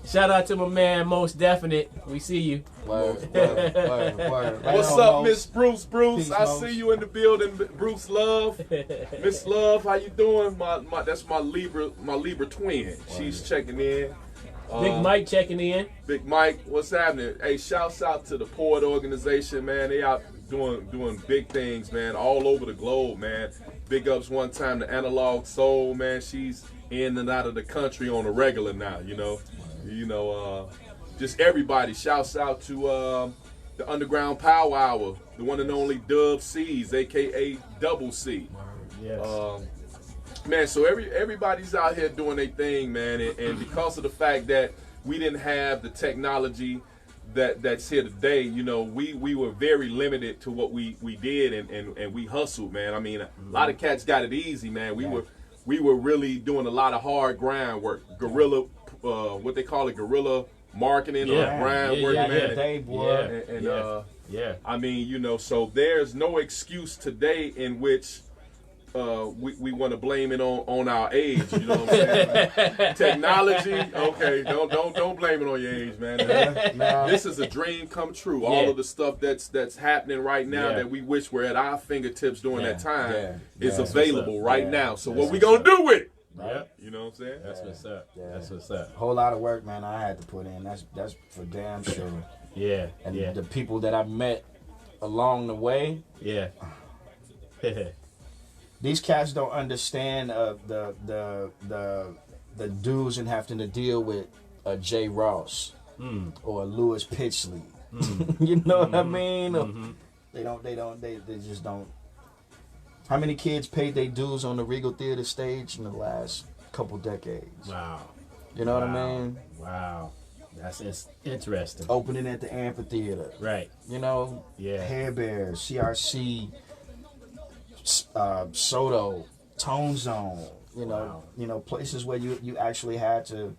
Shout out to my man, Most Definite. We see you. Word. What's up, Miss Bruce? Peace, I see you in the building, Bruce Love. Miss Love, how you doing? That's my Libra twin. She's checking in. Big Mike checking in. Big Mike, what's happening? Hey, shouts out to the Port organization, man. They out doing big things, man, all over the globe, man. Big ups one time to Analog Soul, man. She's in and out of the country on a regular now, you know. Just everybody. Shouts out to the Underground Power Hour, the one and only Dub C's, aka Double C. Yes. Man, so everybody's out here doing their thing, man, and because of the fact that we didn't have the technology that's here today, you know, we were very limited to what we did, and we hustled, man. I mean, a lot of cats got it easy, man. We were really doing a lot of hard grind work, guerrilla, what they call it, guerrilla marketing or grind work, man. I mean, you know, so there's no excuse today in which we want to blame it on our age, you know what I'm saying? Technology, okay, don't blame it on your age, man. This is a dream come true. All of the stuff that's happening right now that we wish were at our fingertips during that time is available right now. So what we gonna do with it? Right. You know what I'm saying? That's what's up. That's what's up. Whole lot of work, man, I had to put in. That's for damn sure. Yeah. And the people that I met along the way. Yeah. These cats don't understand the dudes and having to deal with a Jay Ross or a Lewis Pitchley. You know what I mean? They just don't. How many kids paid their dues on the Regal Theater stage in the last couple decades? Wow. You know what I mean? Wow. That's interesting. Opening at the amphitheater. Right. You know? Yeah. Hair Bears, CRC, Soto, Tone Zone, you know, places where you actually had to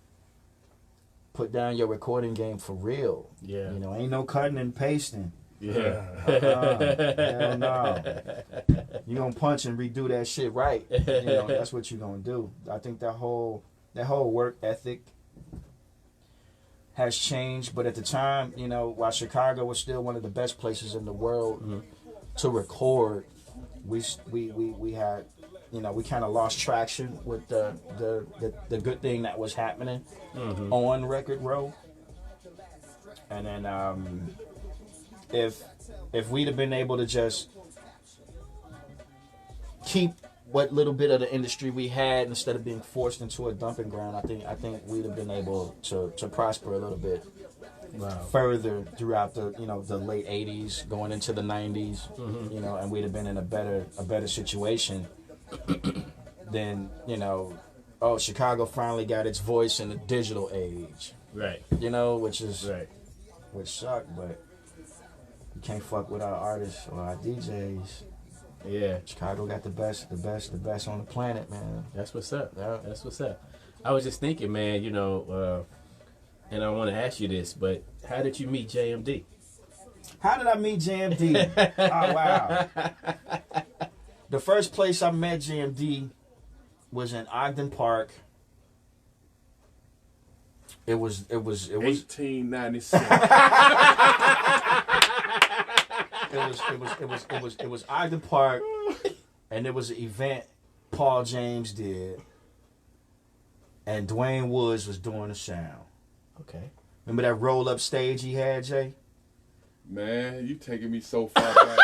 put down your recording game for real. Yeah. You know, ain't no cutting and pasting. Yeah. Hell no. You gonna punch and redo that shit right. You know, that's what you gonna do. I think that whole work ethic has changed, but at the time, you know, while Chicago was still one of the best places in the world to record, we had, you know, we kind of lost traction with the good thing that was happening on Record Row. And then if we'd have been able to just keep what little bit of the industry we had, instead of being forced into a dumping ground, I think we'd have been able to prosper a little bit further throughout the the late 80s, going into the 90s, and we'd have been in a better situation than Chicago finally got its voice in the digital age, right? Which sucked, but you can't fuck with our artists or our DJs. Yeah, Chicago got the best on the planet, man. That's what's up. Yeah. That's what's up. I was just thinking, man, and I want to ask you this, but how did you meet JMD? How did I meet JMD? Oh, wow. The first place I met JMD was in Ogden Park. It was 1896. It was Ogden Park, and there was an event Paul James did, and Dwayne Woods was doing the sound. Okay. Remember that roll up stage he had, Jay? Man, you taking me so far back.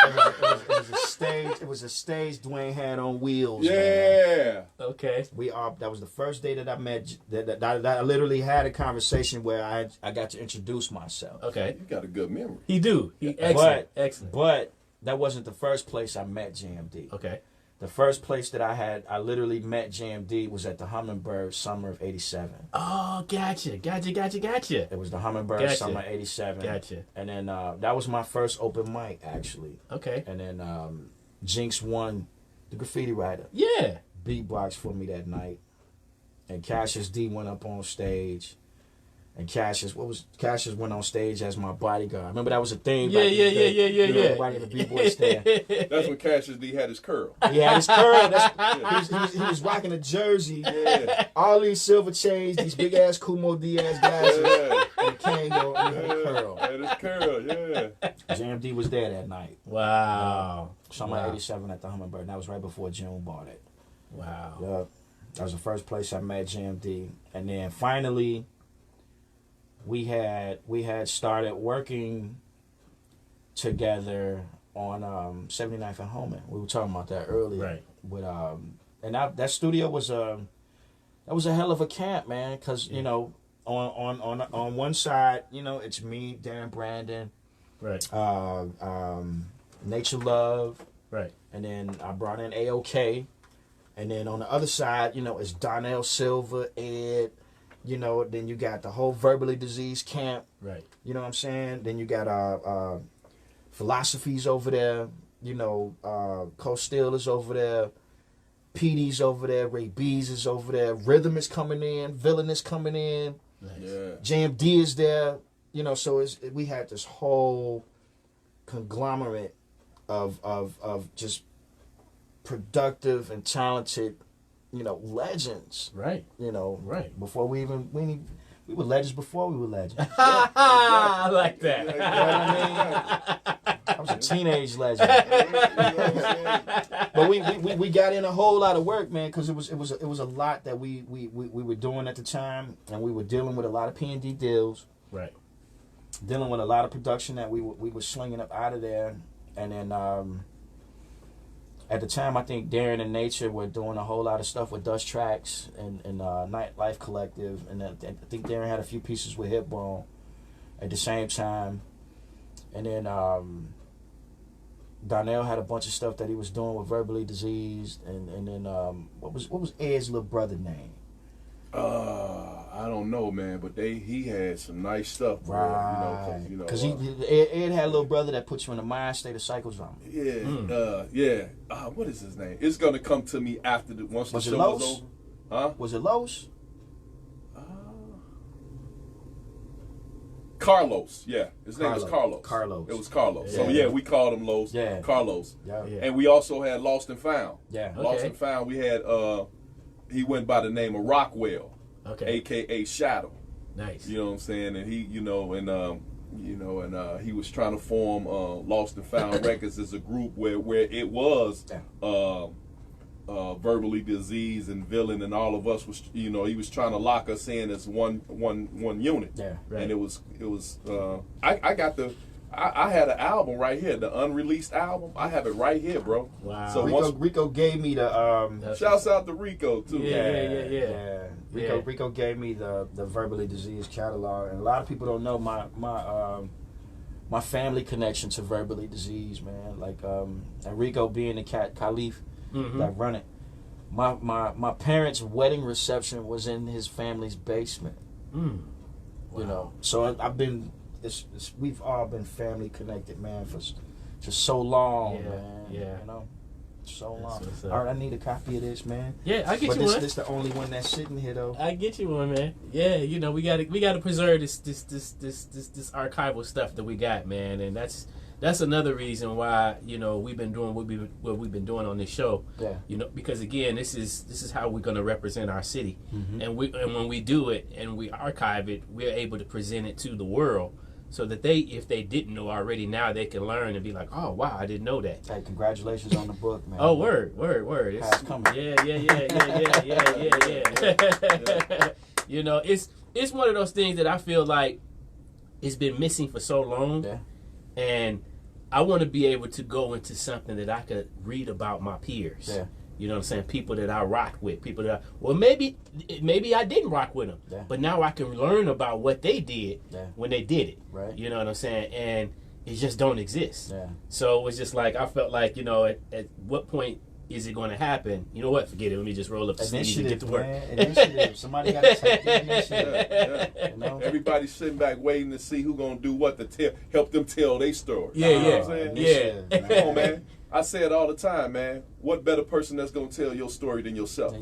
It was a stage Dwayne had on wheels. Yeah. Man. Okay. That was the first day that I met. That I literally had a conversation where I got to introduce myself. Okay. You got a good memory. He do. Excellent. But that wasn't the first place I met JMD. Okay. The first place that I literally met JMD was at the Hummingbird summer of '87. Oh, gotcha. It was the Hummingbird summer of '87. Gotcha. And then that was my first open mic, actually. Okay. And then Jinx won, the graffiti writer. Yeah. Beatbox for me that night. And Cassius D went up on stage. And Cassius went on stage as my bodyguard. Remember that was a thing? Yeah. Everybody in the B-boy stand. That's when Cassius D had his curl. He had his curl. He was rocking a jersey. Yeah. All these silver chains, these big ass Kumo Diaz glasses, and Kango, and he had a curl. Had his curl, yeah. JMD was there that night. Wow. Summer '87 at the Hummingbird. And that was right before June bought it. Wow. Yeah. That was the first place I met JMD. And then finally, we had started working together on 79th and Holman. We were talking about that earlier. Right. With and that studio was a hell of a camp, man. Cause on one side, it's me, Darren Brandon, right, Nature Love, right, and then I brought in AOK, and then on the other side, it's Donnell Silva, Ed. Then you got the whole Verbally Diseased camp. Right. You know what I'm saying? Then you got Philosophies over there. Cole Steele is over there. PD's over there. Ray B's is over there. Rhythm is coming in. Villain is coming in. Nice. Yeah. JMD is there. So we had this whole conglomerate of just productive and talented legends. Right. Right. Before we were legends before we were legends. I like that. You know what I mean? I was a teenage legend. But we got in a whole lot of work, man, because it was a lot that we were doing at the time, and we were dealing with a lot of P&D deals. Right. Dealing with a lot of production that we were slinging up out of there, and then at the time, I think Darren and Nature were doing a whole lot of stuff with Dust Tracks and Nightlife Collective, and I think Darren had a few pieces with Hitbone at the same time, and then Donnell had a bunch of stuff that he was doing with Verbally Diseased, and then what was Ed's little brother name? I don't know, man, but he had some nice stuff, bro. Right. Because Ed had a little brother that put you in a mind state of psychodrama. Yeah, what is his name? It's gonna come to me after once the show was over. Huh? Was it Los? Carlos, yeah. His name was Carlos. Carlos. It was Carlos. Yeah. So yeah, we called him Los. Yeah. Carlos. Yeah. And we also had Lost and Found. Yeah. Lost and Found. We had he went by the name of Rockwell. Okay. AKA Shadow. Nice. You know what I'm saying? And he, he was trying to form Lost and Found Records as a group where it was Verbally Diseased and Villain, and all of us was, he was trying to lock us in as one unit. Yeah. Right. And it was I I had an album right here, the unreleased album. I have it right here, bro. Wow. So Rico gave me the shouts out to Rico too. Yeah. Rico gave me the Verbally Diseased catalog, and a lot of people don't know my family connection to Verbally Diseased, man. Like and Rico being the cat Khalif that run it. My parents' wedding reception was in his family's basement. Wow. You know, so I've been. We've all been family connected, man, for so long, man. Yeah, you know, so long. All right, I need a copy of this, man. Yeah, I get you one. This the only one that's sitting here, though. I get you one, man. Yeah, you know, we gotta preserve this archival stuff that we got, man, and that's another reason why, you know, we've been doing what we've been doing on this show. Yeah. You know, because again, this is how we're gonna represent our city, and when we do it and we archive it, we're able to present it to the world. So that if they didn't know already, now they can learn and be like, oh, wow, I didn't know that. Hey, congratulations on the book, man. Oh, word. It's coming. Yeah. You know, it's one of those things that I feel like it's been missing for so long. Yeah. And I want to be able to go into something that I could read about my peers. Yeah. You know what I'm saying? People that I rock with. People that maybe I didn't rock with them. Yeah. But now I can learn about what they did when they did it. Right. You know what I'm saying? And it just don't exist. Yeah. So it's just like, I felt like, you know, at what point is it going to happen? You know what? Forget it. Let me just roll up the sleeves and get to work. Initiative. Somebody got to take the initiative. Yeah. You know? Everybody's sitting back waiting to see who's going to do what to help them tell their story. Yeah, you know what I'm saying? Yeah. Come on, man. I say it all the time, man. What better person that's going to tell your story than yourself?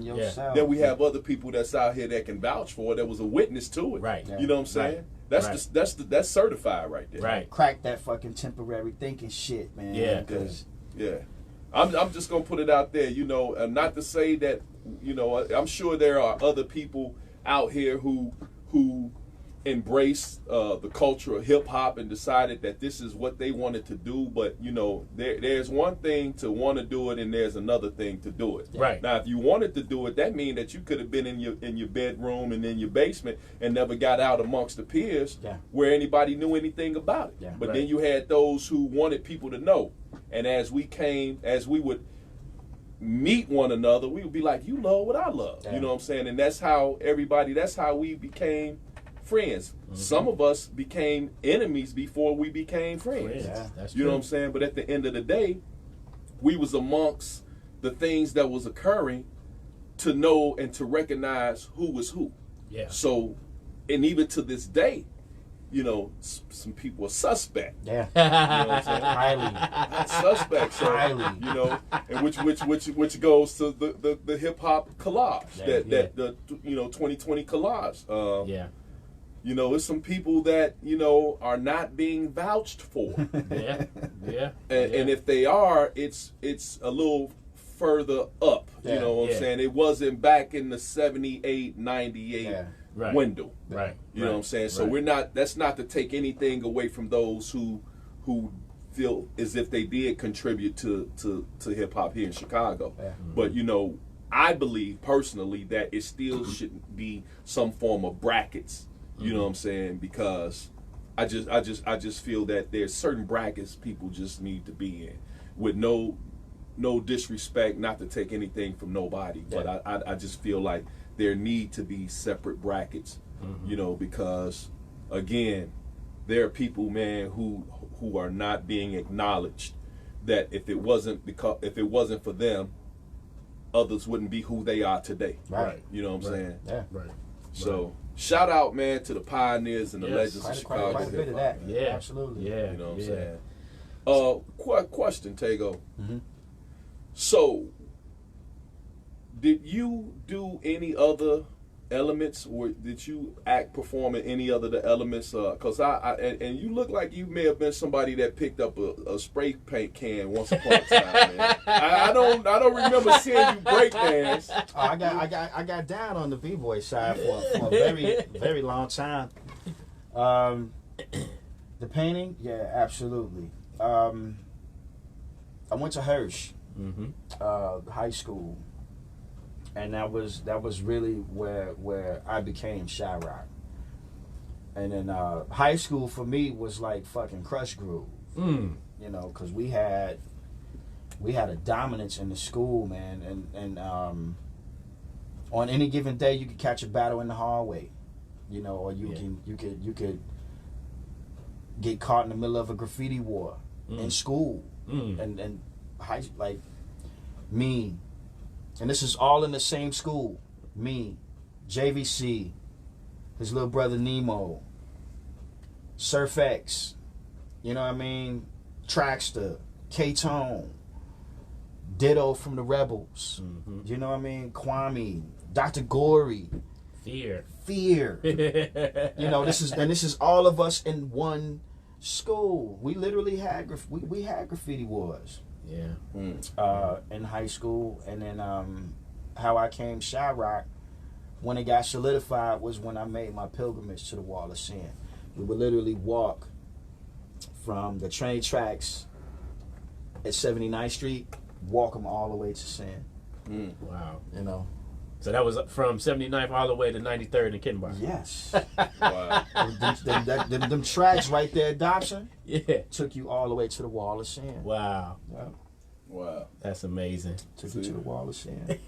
Then we have other people that's out here that can vouch for it, that was a witness to it. Right. You know what I'm saying? Right. That's certified right there. Right. Crack that fucking temporary thinking shit, man. Yeah. Yeah. I'm just going to put it out there, you know, not to say that, you know, I'm sure there are other people out here who embrace the culture of hip hop and decided that this is what they wanted to do, but you know, there's one thing to want to do it, and there's another thing to do it. Right. Now, if you wanted to do it, that means that you could have been in your bedroom and in your basement and never got out amongst the peers where anybody knew anything about it. Yeah. But then you had those who wanted people to know, and as we would meet one another, we would be like, you love what I love. You know what I'm saying? And that's how we became friends. Some of us became enemies before we became friends. Yeah, that's you know what I'm saying? But at the end of the day, we was amongst the things that was occurring to know and to recognize who was who. Yeah. So, and even to this day, you know, some people are suspect. Yeah. You know what I'm saying? Highly suspect. So, highly. You know, and which goes to the hip hop collage that the 2020 collage. Yeah. You know, it's some people that, you know, are not being vouched for. Yeah. And if they are, it's a little further up. You know what I'm saying? It wasn't back in the 78, 98 window. Right. You know what I'm saying? So that's not to take anything away from those who feel as if they did contribute to hip hop here in Chicago. Yeah. But, you know, I believe personally that it still shouldn't be some form of brackets. You know what I'm saying? Because I just feel that there's certain brackets people just need to be in, with no disrespect, not to take anything from nobody, but I just feel like there need to be separate brackets, you know, because again, there are people, man, who are not being acknowledged. That if it wasn't for them, others wouldn't be who they are today. Right. You know what I'm saying? Yeah. Right. So. Shout out, man, to the pioneers and the legends of Chicago. Quite a bit of that. Yeah, absolutely. Yeah, you know what I'm saying. Question, Taigo. So, did you do any other elements, or did you perform in any other the elements? Because and you look like you may have been somebody that picked up a spray paint can once upon a time, man. I don't remember seeing you break dance. Oh, I got down on the b-boy side for a very very long time. The painting, yeah, absolutely. I went to Hirsch, high school. And that was really where I became Shy Rock. And then high school for me was like fucking Crush Groove. You know, because we had a dominance in the school, man, and on any given day you could catch a battle in the hallway, you know, or you could get caught in the middle of a graffiti war in school, and like me, and this is all in the same school. Me, JVC, his little brother Nemo, Surf X, you know what I mean, Traxter, K-Tone, Ditto from the Rebels, you know what I mean, Kwame, Dr. Gory, Fear. You know, this is all of us in one school. We literally had we had graffiti wars. Yeah. In high school, and then how I came Chirac when it got solidified was when I made my pilgrimage to the Wall of Sin. We would literally walk from the train tracks at 79th Street, walk them all the way to Sin. Wow. You know. So that was from 79th all the way to 93rd and Kenbar. Yes. Wow. them tracks right there, Dobson. Yeah. Took you all the way to the Wall of Sin. Wow. Yeah. Wow. That's amazing. Took you to the Wall of Sin.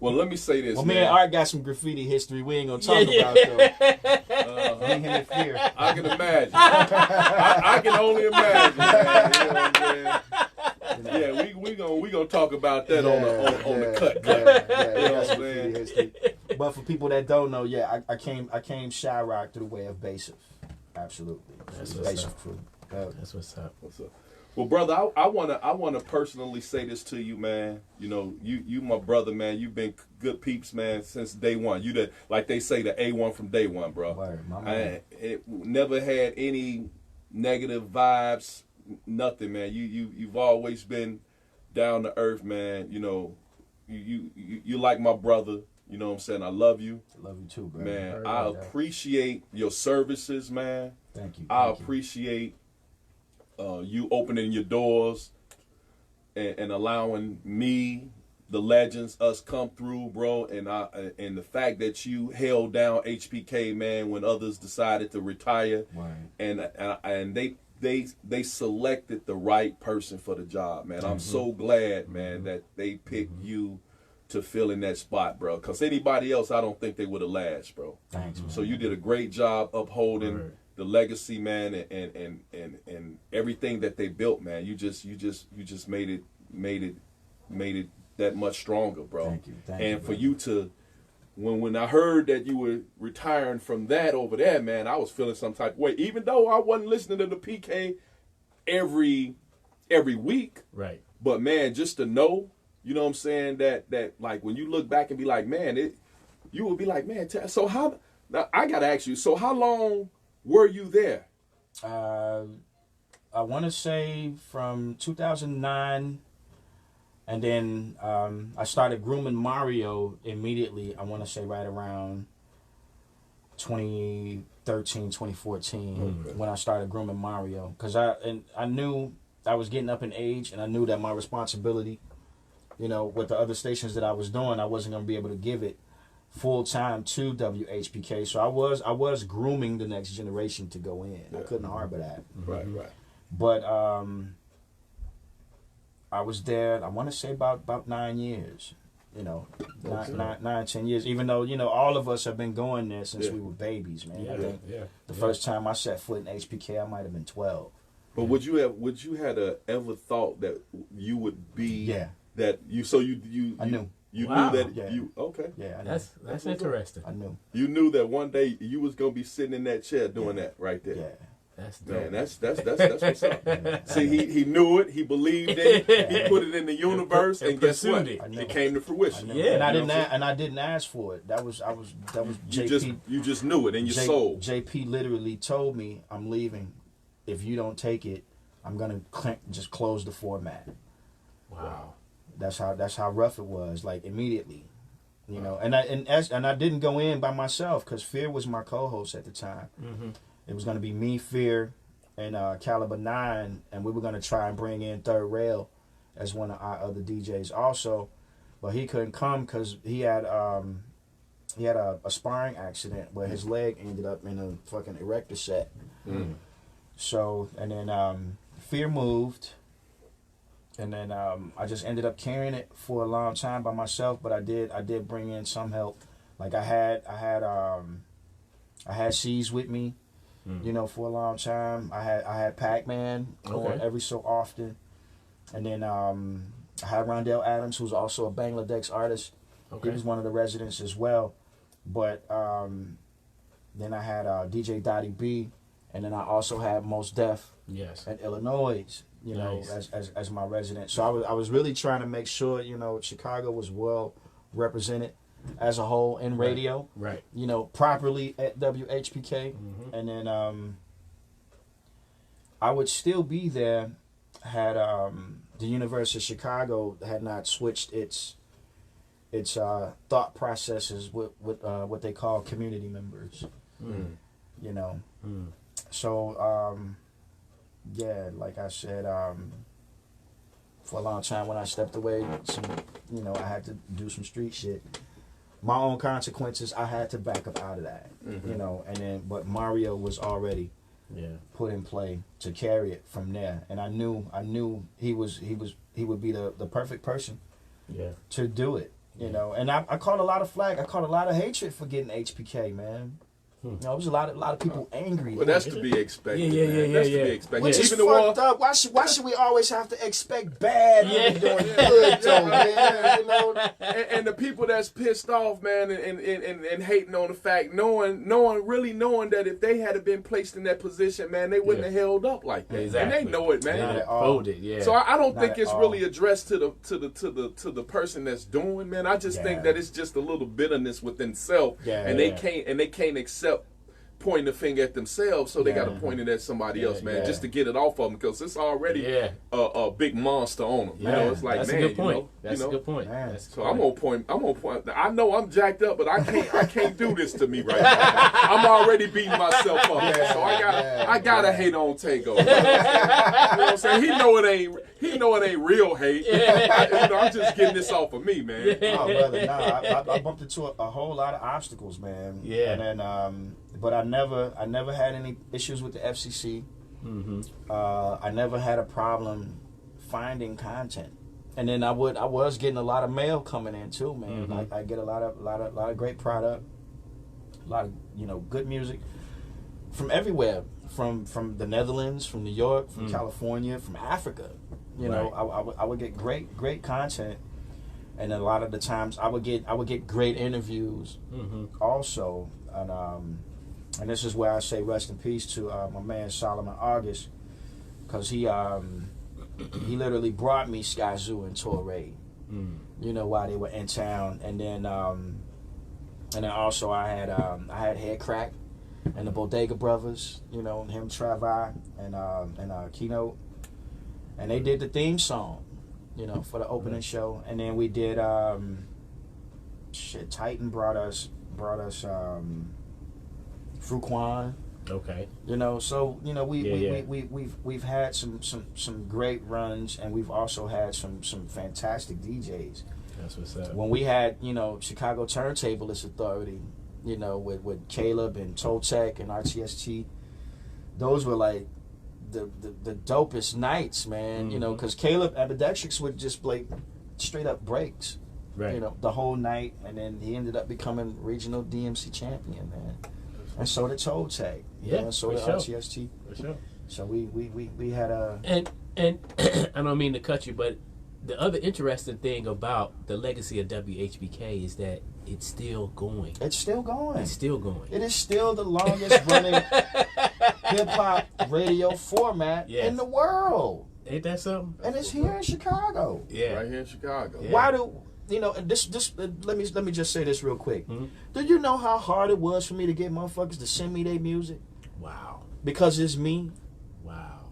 Well, let me say this. Well, man, me and Art got some graffiti history we ain't gonna talk about though. Me and him in Fear. I can imagine. I can only imagine, man. You know what I'm saying? Yeah, we gonna talk about that on the cut. Yeah, You know what that's I'm graffiti saying? history. But for people that don't know, I came Chirac through the way of Basic. Absolutely. That's The what's Basic up. crew. That's what's up. What's up? Well, brother, I wanna personally say this to you, man. You know, you my brother, man. You've been good peeps, man, since day one. You the, like they say, the A1 from day one, bro. Word, my man. It never had any negative vibes, nothing, man. You've always been down to earth, man. You know, you like my brother. You know what I'm saying? I love you. I love you too, bro. Man, I appreciate your services, man. Thank you. I appreciate you opening your doors and allowing me, the legends, us come through, bro. And the fact that you held down HPK, man, when others decided to retire, right. and they selected the right person for the job, man. I'm so glad, man, that they picked you to fill in that spot, bro. Because anybody else, I don't think they would have lasted, bro. Thanks, man. So you did a great job upholding the legacy, man, and everything that they built, man. You just made it that much stronger, bro. Thank you. And for you to, when I heard that you were retiring from that over there, man, I was feeling some type of way. Even though I wasn't listening to the PK every week, Right. but man, just to know, you know what I'm saying, that like when you look back and be like, man, you would be like, man, so how? Now I gotta ask you. So how long were you there? I want to say from 2009, and then I started grooming Mario immediately. I want to say right around 2013, 2014, when I started grooming Mario, because I knew I was getting up in age, and I knew that my responsibility, you know, with the other stations that I was doing, I wasn't going to be able to give it full time to WHPK. So I was grooming the next generation to go in. I couldn't harbor that. Right. But I was there, I want to say about 9 years. You know, nine, 10 years. Even though, you know, all of us have been going there since we were babies, man. I think the first time I set foot in HPK, I might have been 12. But would you have ever thought that you would be that you? So you I knew. You knew that you Yeah, I knew. That's interesting. I knew. You knew that one day you was gonna be sitting in that chair doing that right there. Yeah. That's dope. Man, that's what's up. See, he knew it. He believed it. He put it in the universe, and guess what? It came to fruition. Yeah, and I didn't ask for it. That was JP. You just knew it in your soul. JP literally told me, "I'm leaving. If you don't take it, I'm gonna just close the format." Wow. That's how rough it was. Like immediately, you know. And I didn't go in by myself because Fear was my co-host at the time. Mm-hmm. It was going to be me, Fear, and Caliber 9, and we were going to try and bring in Third Rail as one of our other DJs also, but he couldn't come because he had a sparring accident where his leg ended up in a fucking erector set. So, and then fear moved, and then I just ended up carrying it for a long time by myself. But I did bring in some help. Like I had C's with me, you know, for a long time. I had Pac-Man on every so often, and then I had Rondell Adams, who's also a Bangladesh artist. He was one of the residents as well. But then I had DJ Dottie B, and then I also had Mos Def at Illinois, you know, as my resident. So I was really trying to make sure, you know, Chicago was well represented as a whole in radio, you know, properly at WHPK. And then I would still be there had the University of Chicago had not switched its thought processes with what they call community members, you know. So yeah, like I said, for a long time when I stepped away, you know, I had to do some street shit. My own consequences, I had to back up out of that, you know. And then, but Mario was already put in play to carry it from there, and I knew he would be the perfect person to do it, you know. And I caught a lot of flack. I caught a lot of hatred for getting HPK, man. You know, there was a lot of people angry. Well, that's to be expected. That's to be expected. Which is fucked up. Why should we always have to expect bad when we're doing good, though, man? You know? And the people that's pissed off, man, and hating on the fact, knowing that if they had been placed in that position, man, they wouldn't have held up like that. Exactly. And they know it, man. Folded, So I don't think it's really addressed to the person that's doing, man. I just think that it's just a little bitterness within self, and they can't accept pointing the finger at themselves, so they got to point it at somebody else, man, just to get it off of them, because it's already a big monster on them. You know, it's like, that's man, a good point. That's a good point. So I'm gonna point. I know I'm jacked up, but I can't do this to me right now. I'm already beating myself up, man. So I gotta hate on Taigo. You know what I'm saying? He know it ain't real hate. I'm just getting this off of me, man. Oh, brother, nah, I bumped into a whole lot of obstacles, man. And then but I never had any issues with the FCC. I never had a problem finding content, and then I was getting a lot of mail coming in too, man. I get a lot of great product, a lot of, you know, good music from everywhere, from the Netherlands, from New York, from California, from Africa. You know, I would get great content, and a lot of the times I would get great interviews also. And this is where I say rest in peace to my man Solomon August, because he literally brought me Skyzoo and Torre, you know, while they were in town. And then also I had Head Crack and the Bodega Brothers, you know, him, Travi, and Keynote, and they did the theme song, you know, for the opening show. And then we did Titan brought us Fruquan. Okay. You know, so you know we've had some great runs, and we've also had some fantastic DJs. That's what's up. When we had, you know, Chicago Turntablist Authority, you know, with Caleb and Toltec and RTST, those were like the dopest nights, man. You know, because Caleb Ambidextrix would just play straight up breaks, you know, the whole night, and then he ended up becoming regional DMC champion, man. And so did Toltec, and so did RTST. For sure. So we had a and I don't mean to cut you, but the other interesting thing about the legacy of WHBK is that it's still going. It's still going. It's still going. It is still the longest running hip hop radio format in the world. Ain't that something? And it's here in Chicago. Yeah, right here in Chicago. Yeah. Why do you know? This let me just say this real quick. Do you know how hard it was for me to get motherfuckers to send me their music? Wow. Because it's me. Wow.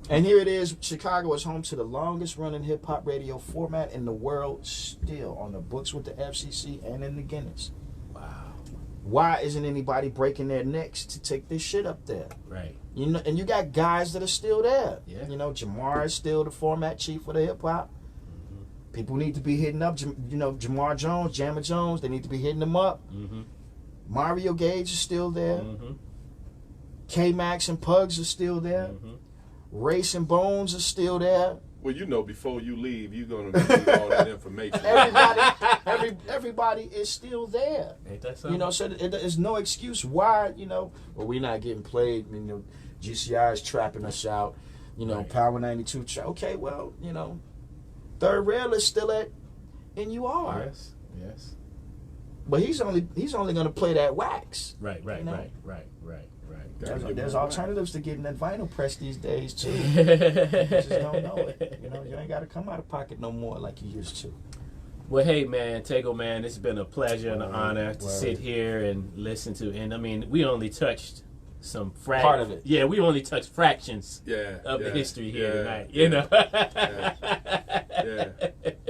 And here it is. Chicago is home to the longest running hip hop radio format in the world, still on the books with the FCC and in the Guinness. Wow. Why isn't anybody breaking their necks to take this shit up there? Right. You know, and you got guys that are still there. Yeah. You know, Jamar is still the format chief for the hip hop. People need to be hitting up, Jamar Jones, Jammer Jones. They need to be hitting them up. Mario Gage is still there. K-Max and Pugs are still there. Race and Bones are still there. Well, before you leave, you're going to leave all that information. Everybody is still there. Ain't that something? So there's no excuse why, well, we're not getting played. GCI is trapping us out. Right. Power 92. Okay, well, Third Rail is still at NUR. Yes. But he's only going to play that wax. Right. There's alternatives to getting that vinyl press these days too. You just don't know it. You ain't got to come out of pocket no more like you used to. Well, hey man, Taigo man, it's been a pleasure and an honor to sit here and listen to. And I mean, we only touched some part of it. Yeah, we only touched fractions of the history here tonight.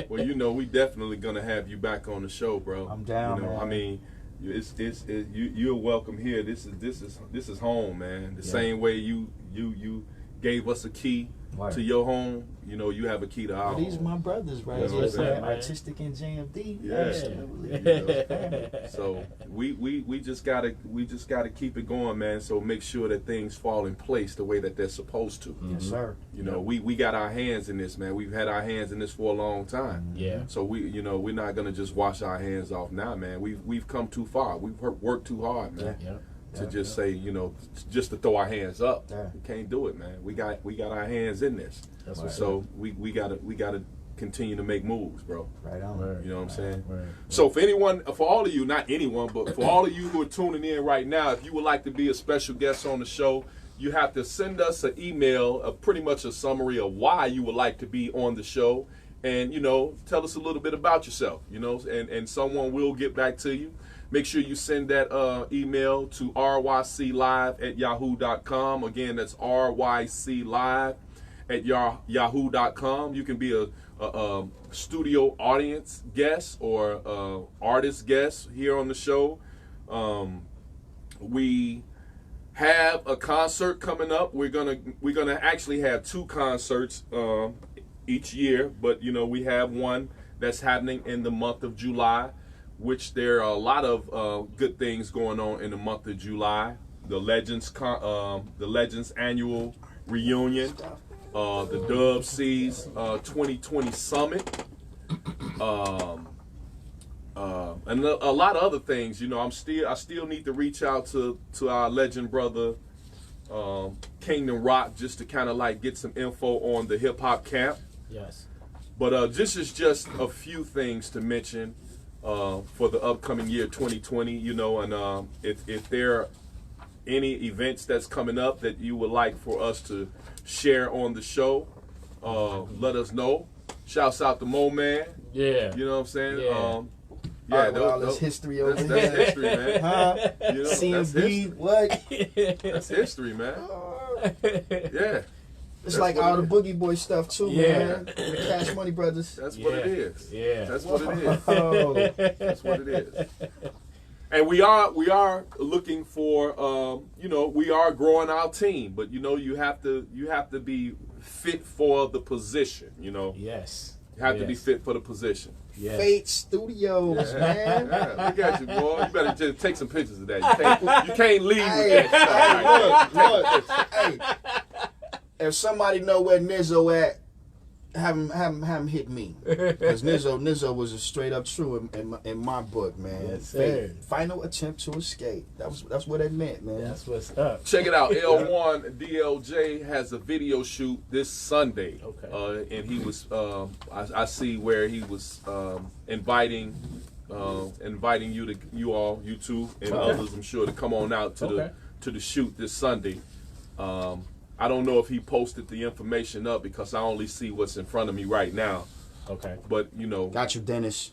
Well, we definitely gonna have you back on the show, bro. I'm down, man. I mean, you're welcome here. This is home, man. The same way you gave us a key to your home. You have a key to our home. These are my brothers, right? What's up, Artistic and JMD. So we just gotta keep it going, man. So make sure that things fall in place the way that they're supposed to. Yes, sir. We got our hands in this, man. We've had our hands in this for a long time. Yeah. So we're not gonna just wash our hands off now, man. We've come too far. We've worked too hard, man. To just say, just to throw our hands up. We can't do it, man. We got our hands in this. So we gotta continue to make moves, bro. Right on. You know what I'm saying? Word. So for all of you, not anyone, but for all of you who are tuning in right now, if you would like to be a special guest on the show, you have to send us an email, pretty much a summary of why you would like to be on the show, and tell us a little bit about yourself, and someone will get back to you. Make sure you send that email to ryclive@yahoo.com. Again, that's ryclive@yahoo.com. You can be a studio audience guest or artist guest here on the show. We have a concert coming up. We're gonna actually have two concerts each year, but we have one that's happening in the month of July, which there are a lot of good things going on in the month of July. The Legends annual reunion, the Dub C's 2020 Summit, and a lot of other things. I still need to reach out to our legend brother Kingdom Rock just to kind of like get some info on the hip hop camp. Yes. But this is just a few things to mention for the upcoming year 2020, and if there are any events that's coming up that you would like for us to share on the show, let us know. Shouts out to Mo Man. Yeah. You know what I'm saying? Yeah, all this history over that's history, man. That's history. What? That's history, man. Yeah. It's like all the Boogie Boy stuff too, man. The Cash Money Brothers. That's what it is. Yeah. That's what it is. That's what it is. And we are looking for we are growing our team, but you have to be fit for the position, Yes. You have to be fit for the position. Yes. Fate Studios, man. Yeah, look at you, boy. You better just take some pictures of that. You can't leave with that stuff. Look, hey. If somebody know where Nizzo at, have him hit me, because Nizzo was a straight up true in my book, man. Yes, sir. Final attempt to escape. That's what it meant, man. That's what's up. Check it out. L1 DLJ has a video shoot this Sunday. Okay. And he was I see where he was inviting you two and others, I'm sure, to come on out to the shoot this Sunday. I don't know if he posted the information up because I only see what's in front of me right now. Okay. But got you, Dennis.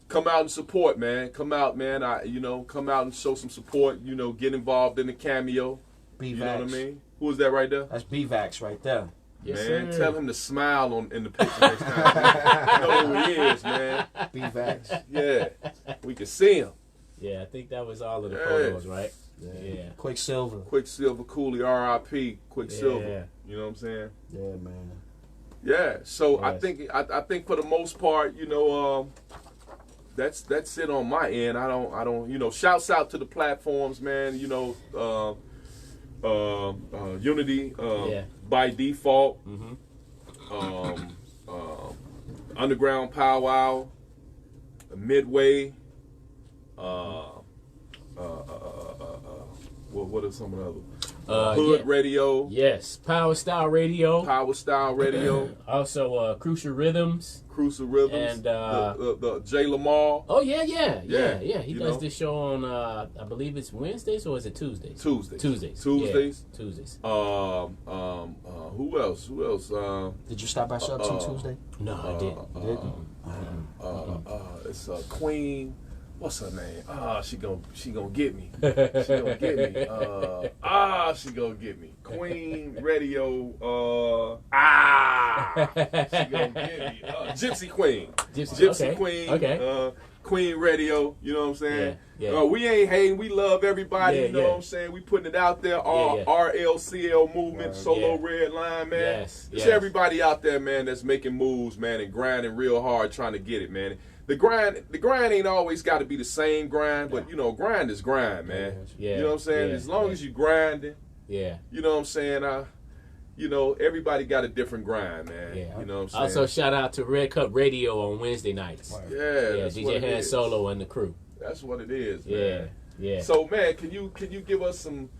Come out and support, man. Come out, man. Come out and show some support. Get involved in the cameo. B-Vax. You know what I mean? Who is that right there? That's B-Vax right there. Yes, Man, sir. tell him to smile in the picture next time. You know who he is, man. B-Vax. Yeah, we can see him. Yeah, I think that was all of the photos, right? Yeah. Quicksilver. Quicksilver Cooley, R.I.P. Quicksilver. Yeah. You know what I'm saying? Yeah, man. Yeah. So Yes. I think for the most part, you know, that's it on my end. I don't you know, shouts out to the platforms, man. You know, Unity by default, Underground Powwow, Midway, what are some of the other? Hood Radio. Yes, Power Style Radio. Also, Crucial Rhythms. And the J. Lamar. Oh yeah. He does know? this show on I believe it's Wednesdays or is it Tuesdays? Tuesdays. Tuesdays. Who else? Did you stop by Shops on Tuesday? No, I didn't. It's Queen. What's her name? She gonna get me. She gonna get me. She gonna get me. Queen Radio. She gonna get me. Gypsy Queen. Gypsy Queen. Okay. Queen Radio. You know what I'm saying? Yeah. We ain't hating. We love everybody. You know what I'm saying? We putting it out there. RLCL movement, Solo Red Line, man. Yes. It's everybody out there, man, that's making moves, man, and grinding real hard trying to get it, man. The grind ain't always got to be the same grind, but you know, grind is grind, man. You know what I'm saying? As long as you grinding, you know what I'm saying? You know, everybody got a different grind, man. You know what I'm saying? Also, shout out to Red Cup Radio on Wednesday nights. That's DJ Han Solo and the crew. That's what it is, man. Yeah. So, man, can you give us some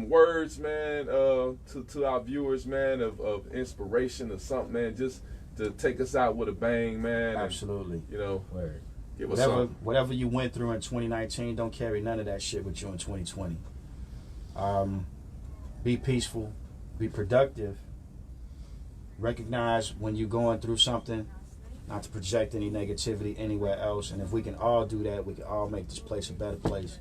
words, man, to our viewers, man, of inspiration or something, man, just to take us out with a bang, man. Absolutely. And, you know, give us whatever you went through in 2019, don't carry none of that shit with you in 2020. Be peaceful, be productive. Recognize when you're going through something, not to project any negativity anywhere else. And if we can all do that, we can all make this place a better place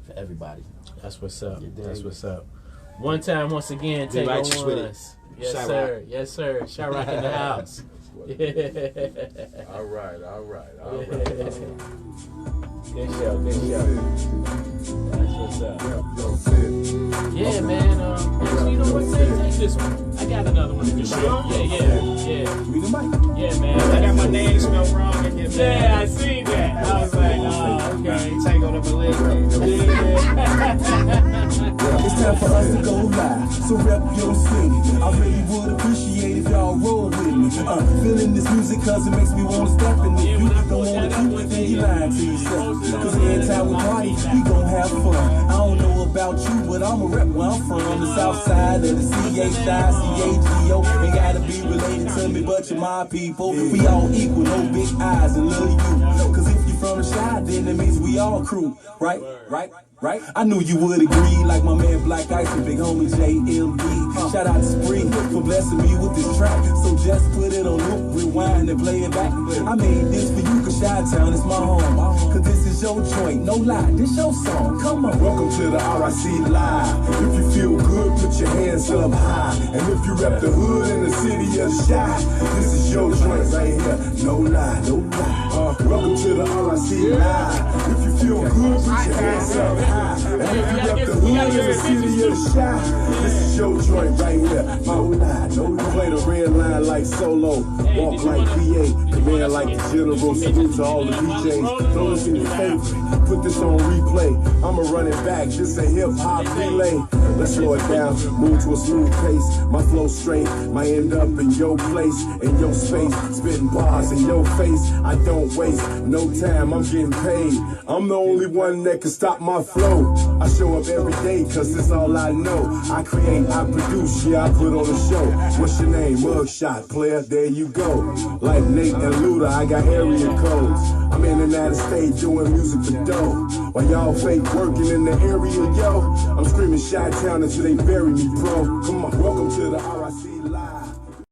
for everybody. That's what's up. That's what's up. One time, once again, Taigo Onez. Yes, sir. Yes, sir. Chirac in the house. All right. Good show. That's what's up. Yeah, man. Actually, you know what? Take this one. I got another one. Yeah. Yeah, man. I got my name spelled wrong in here. Yeah, I seen that. I was like, okay. Taigo the belligerent. It's time for us to go live, so rep your city. I really would appreciate if y'all roll with me. Feeling this music cause it makes me want to step in. If you don't want to do it, then you lying to yourself. Cause every time we party, we gon' have fun. I don't know about you, but I'm a rep where I'm from. The south side of the CHI-CAGO. Ain't gotta be related to me, but you're my people. We all equal, no big eyes and little you. Cause if you from the side, then it means we all crew. Right? I knew you would agree, like my man Black Ice and big homie JMB. Shout out to Spring for blessing me with this track. So just put it on loop, rewind and play it back. I made this for you cause Chi-Town is my home. Cause this is your joint, no lie, this your song. Come on. Welcome to the RYC Live. If you feel good, put your hands up high. And if you rep the hood in the city of Chi, this is your joint right here. No lie. Welcome to the RYC Live. If you feel good, put your hands up high. And if you rep the hood in the city of Chi, this is your joint right here. No lie. Play the red line like Solo, walk like PA, command like the General. Salute to all the DJs. Throw this in your face, put this on replay. I'ma run it back, just a hip hop relay. Let's slow it down, move to a smooth pace. My flow straight, my end up in your place, in your space, spitting bars in your face. I don't waste no time, I'm getting paid. I'm the only one that can stop my flow. I show up every day cause it's all I know. I create, I produce, I put on a show. What's your name? Mugshot player, there you go. Like Nate and Luda, I got area codes. I'm in and out of state doing music for dough. While y'all fake working in the area, yo, I'm screaming Chi-Town until they bury me, bro. Come on, welcome to the RYC Live.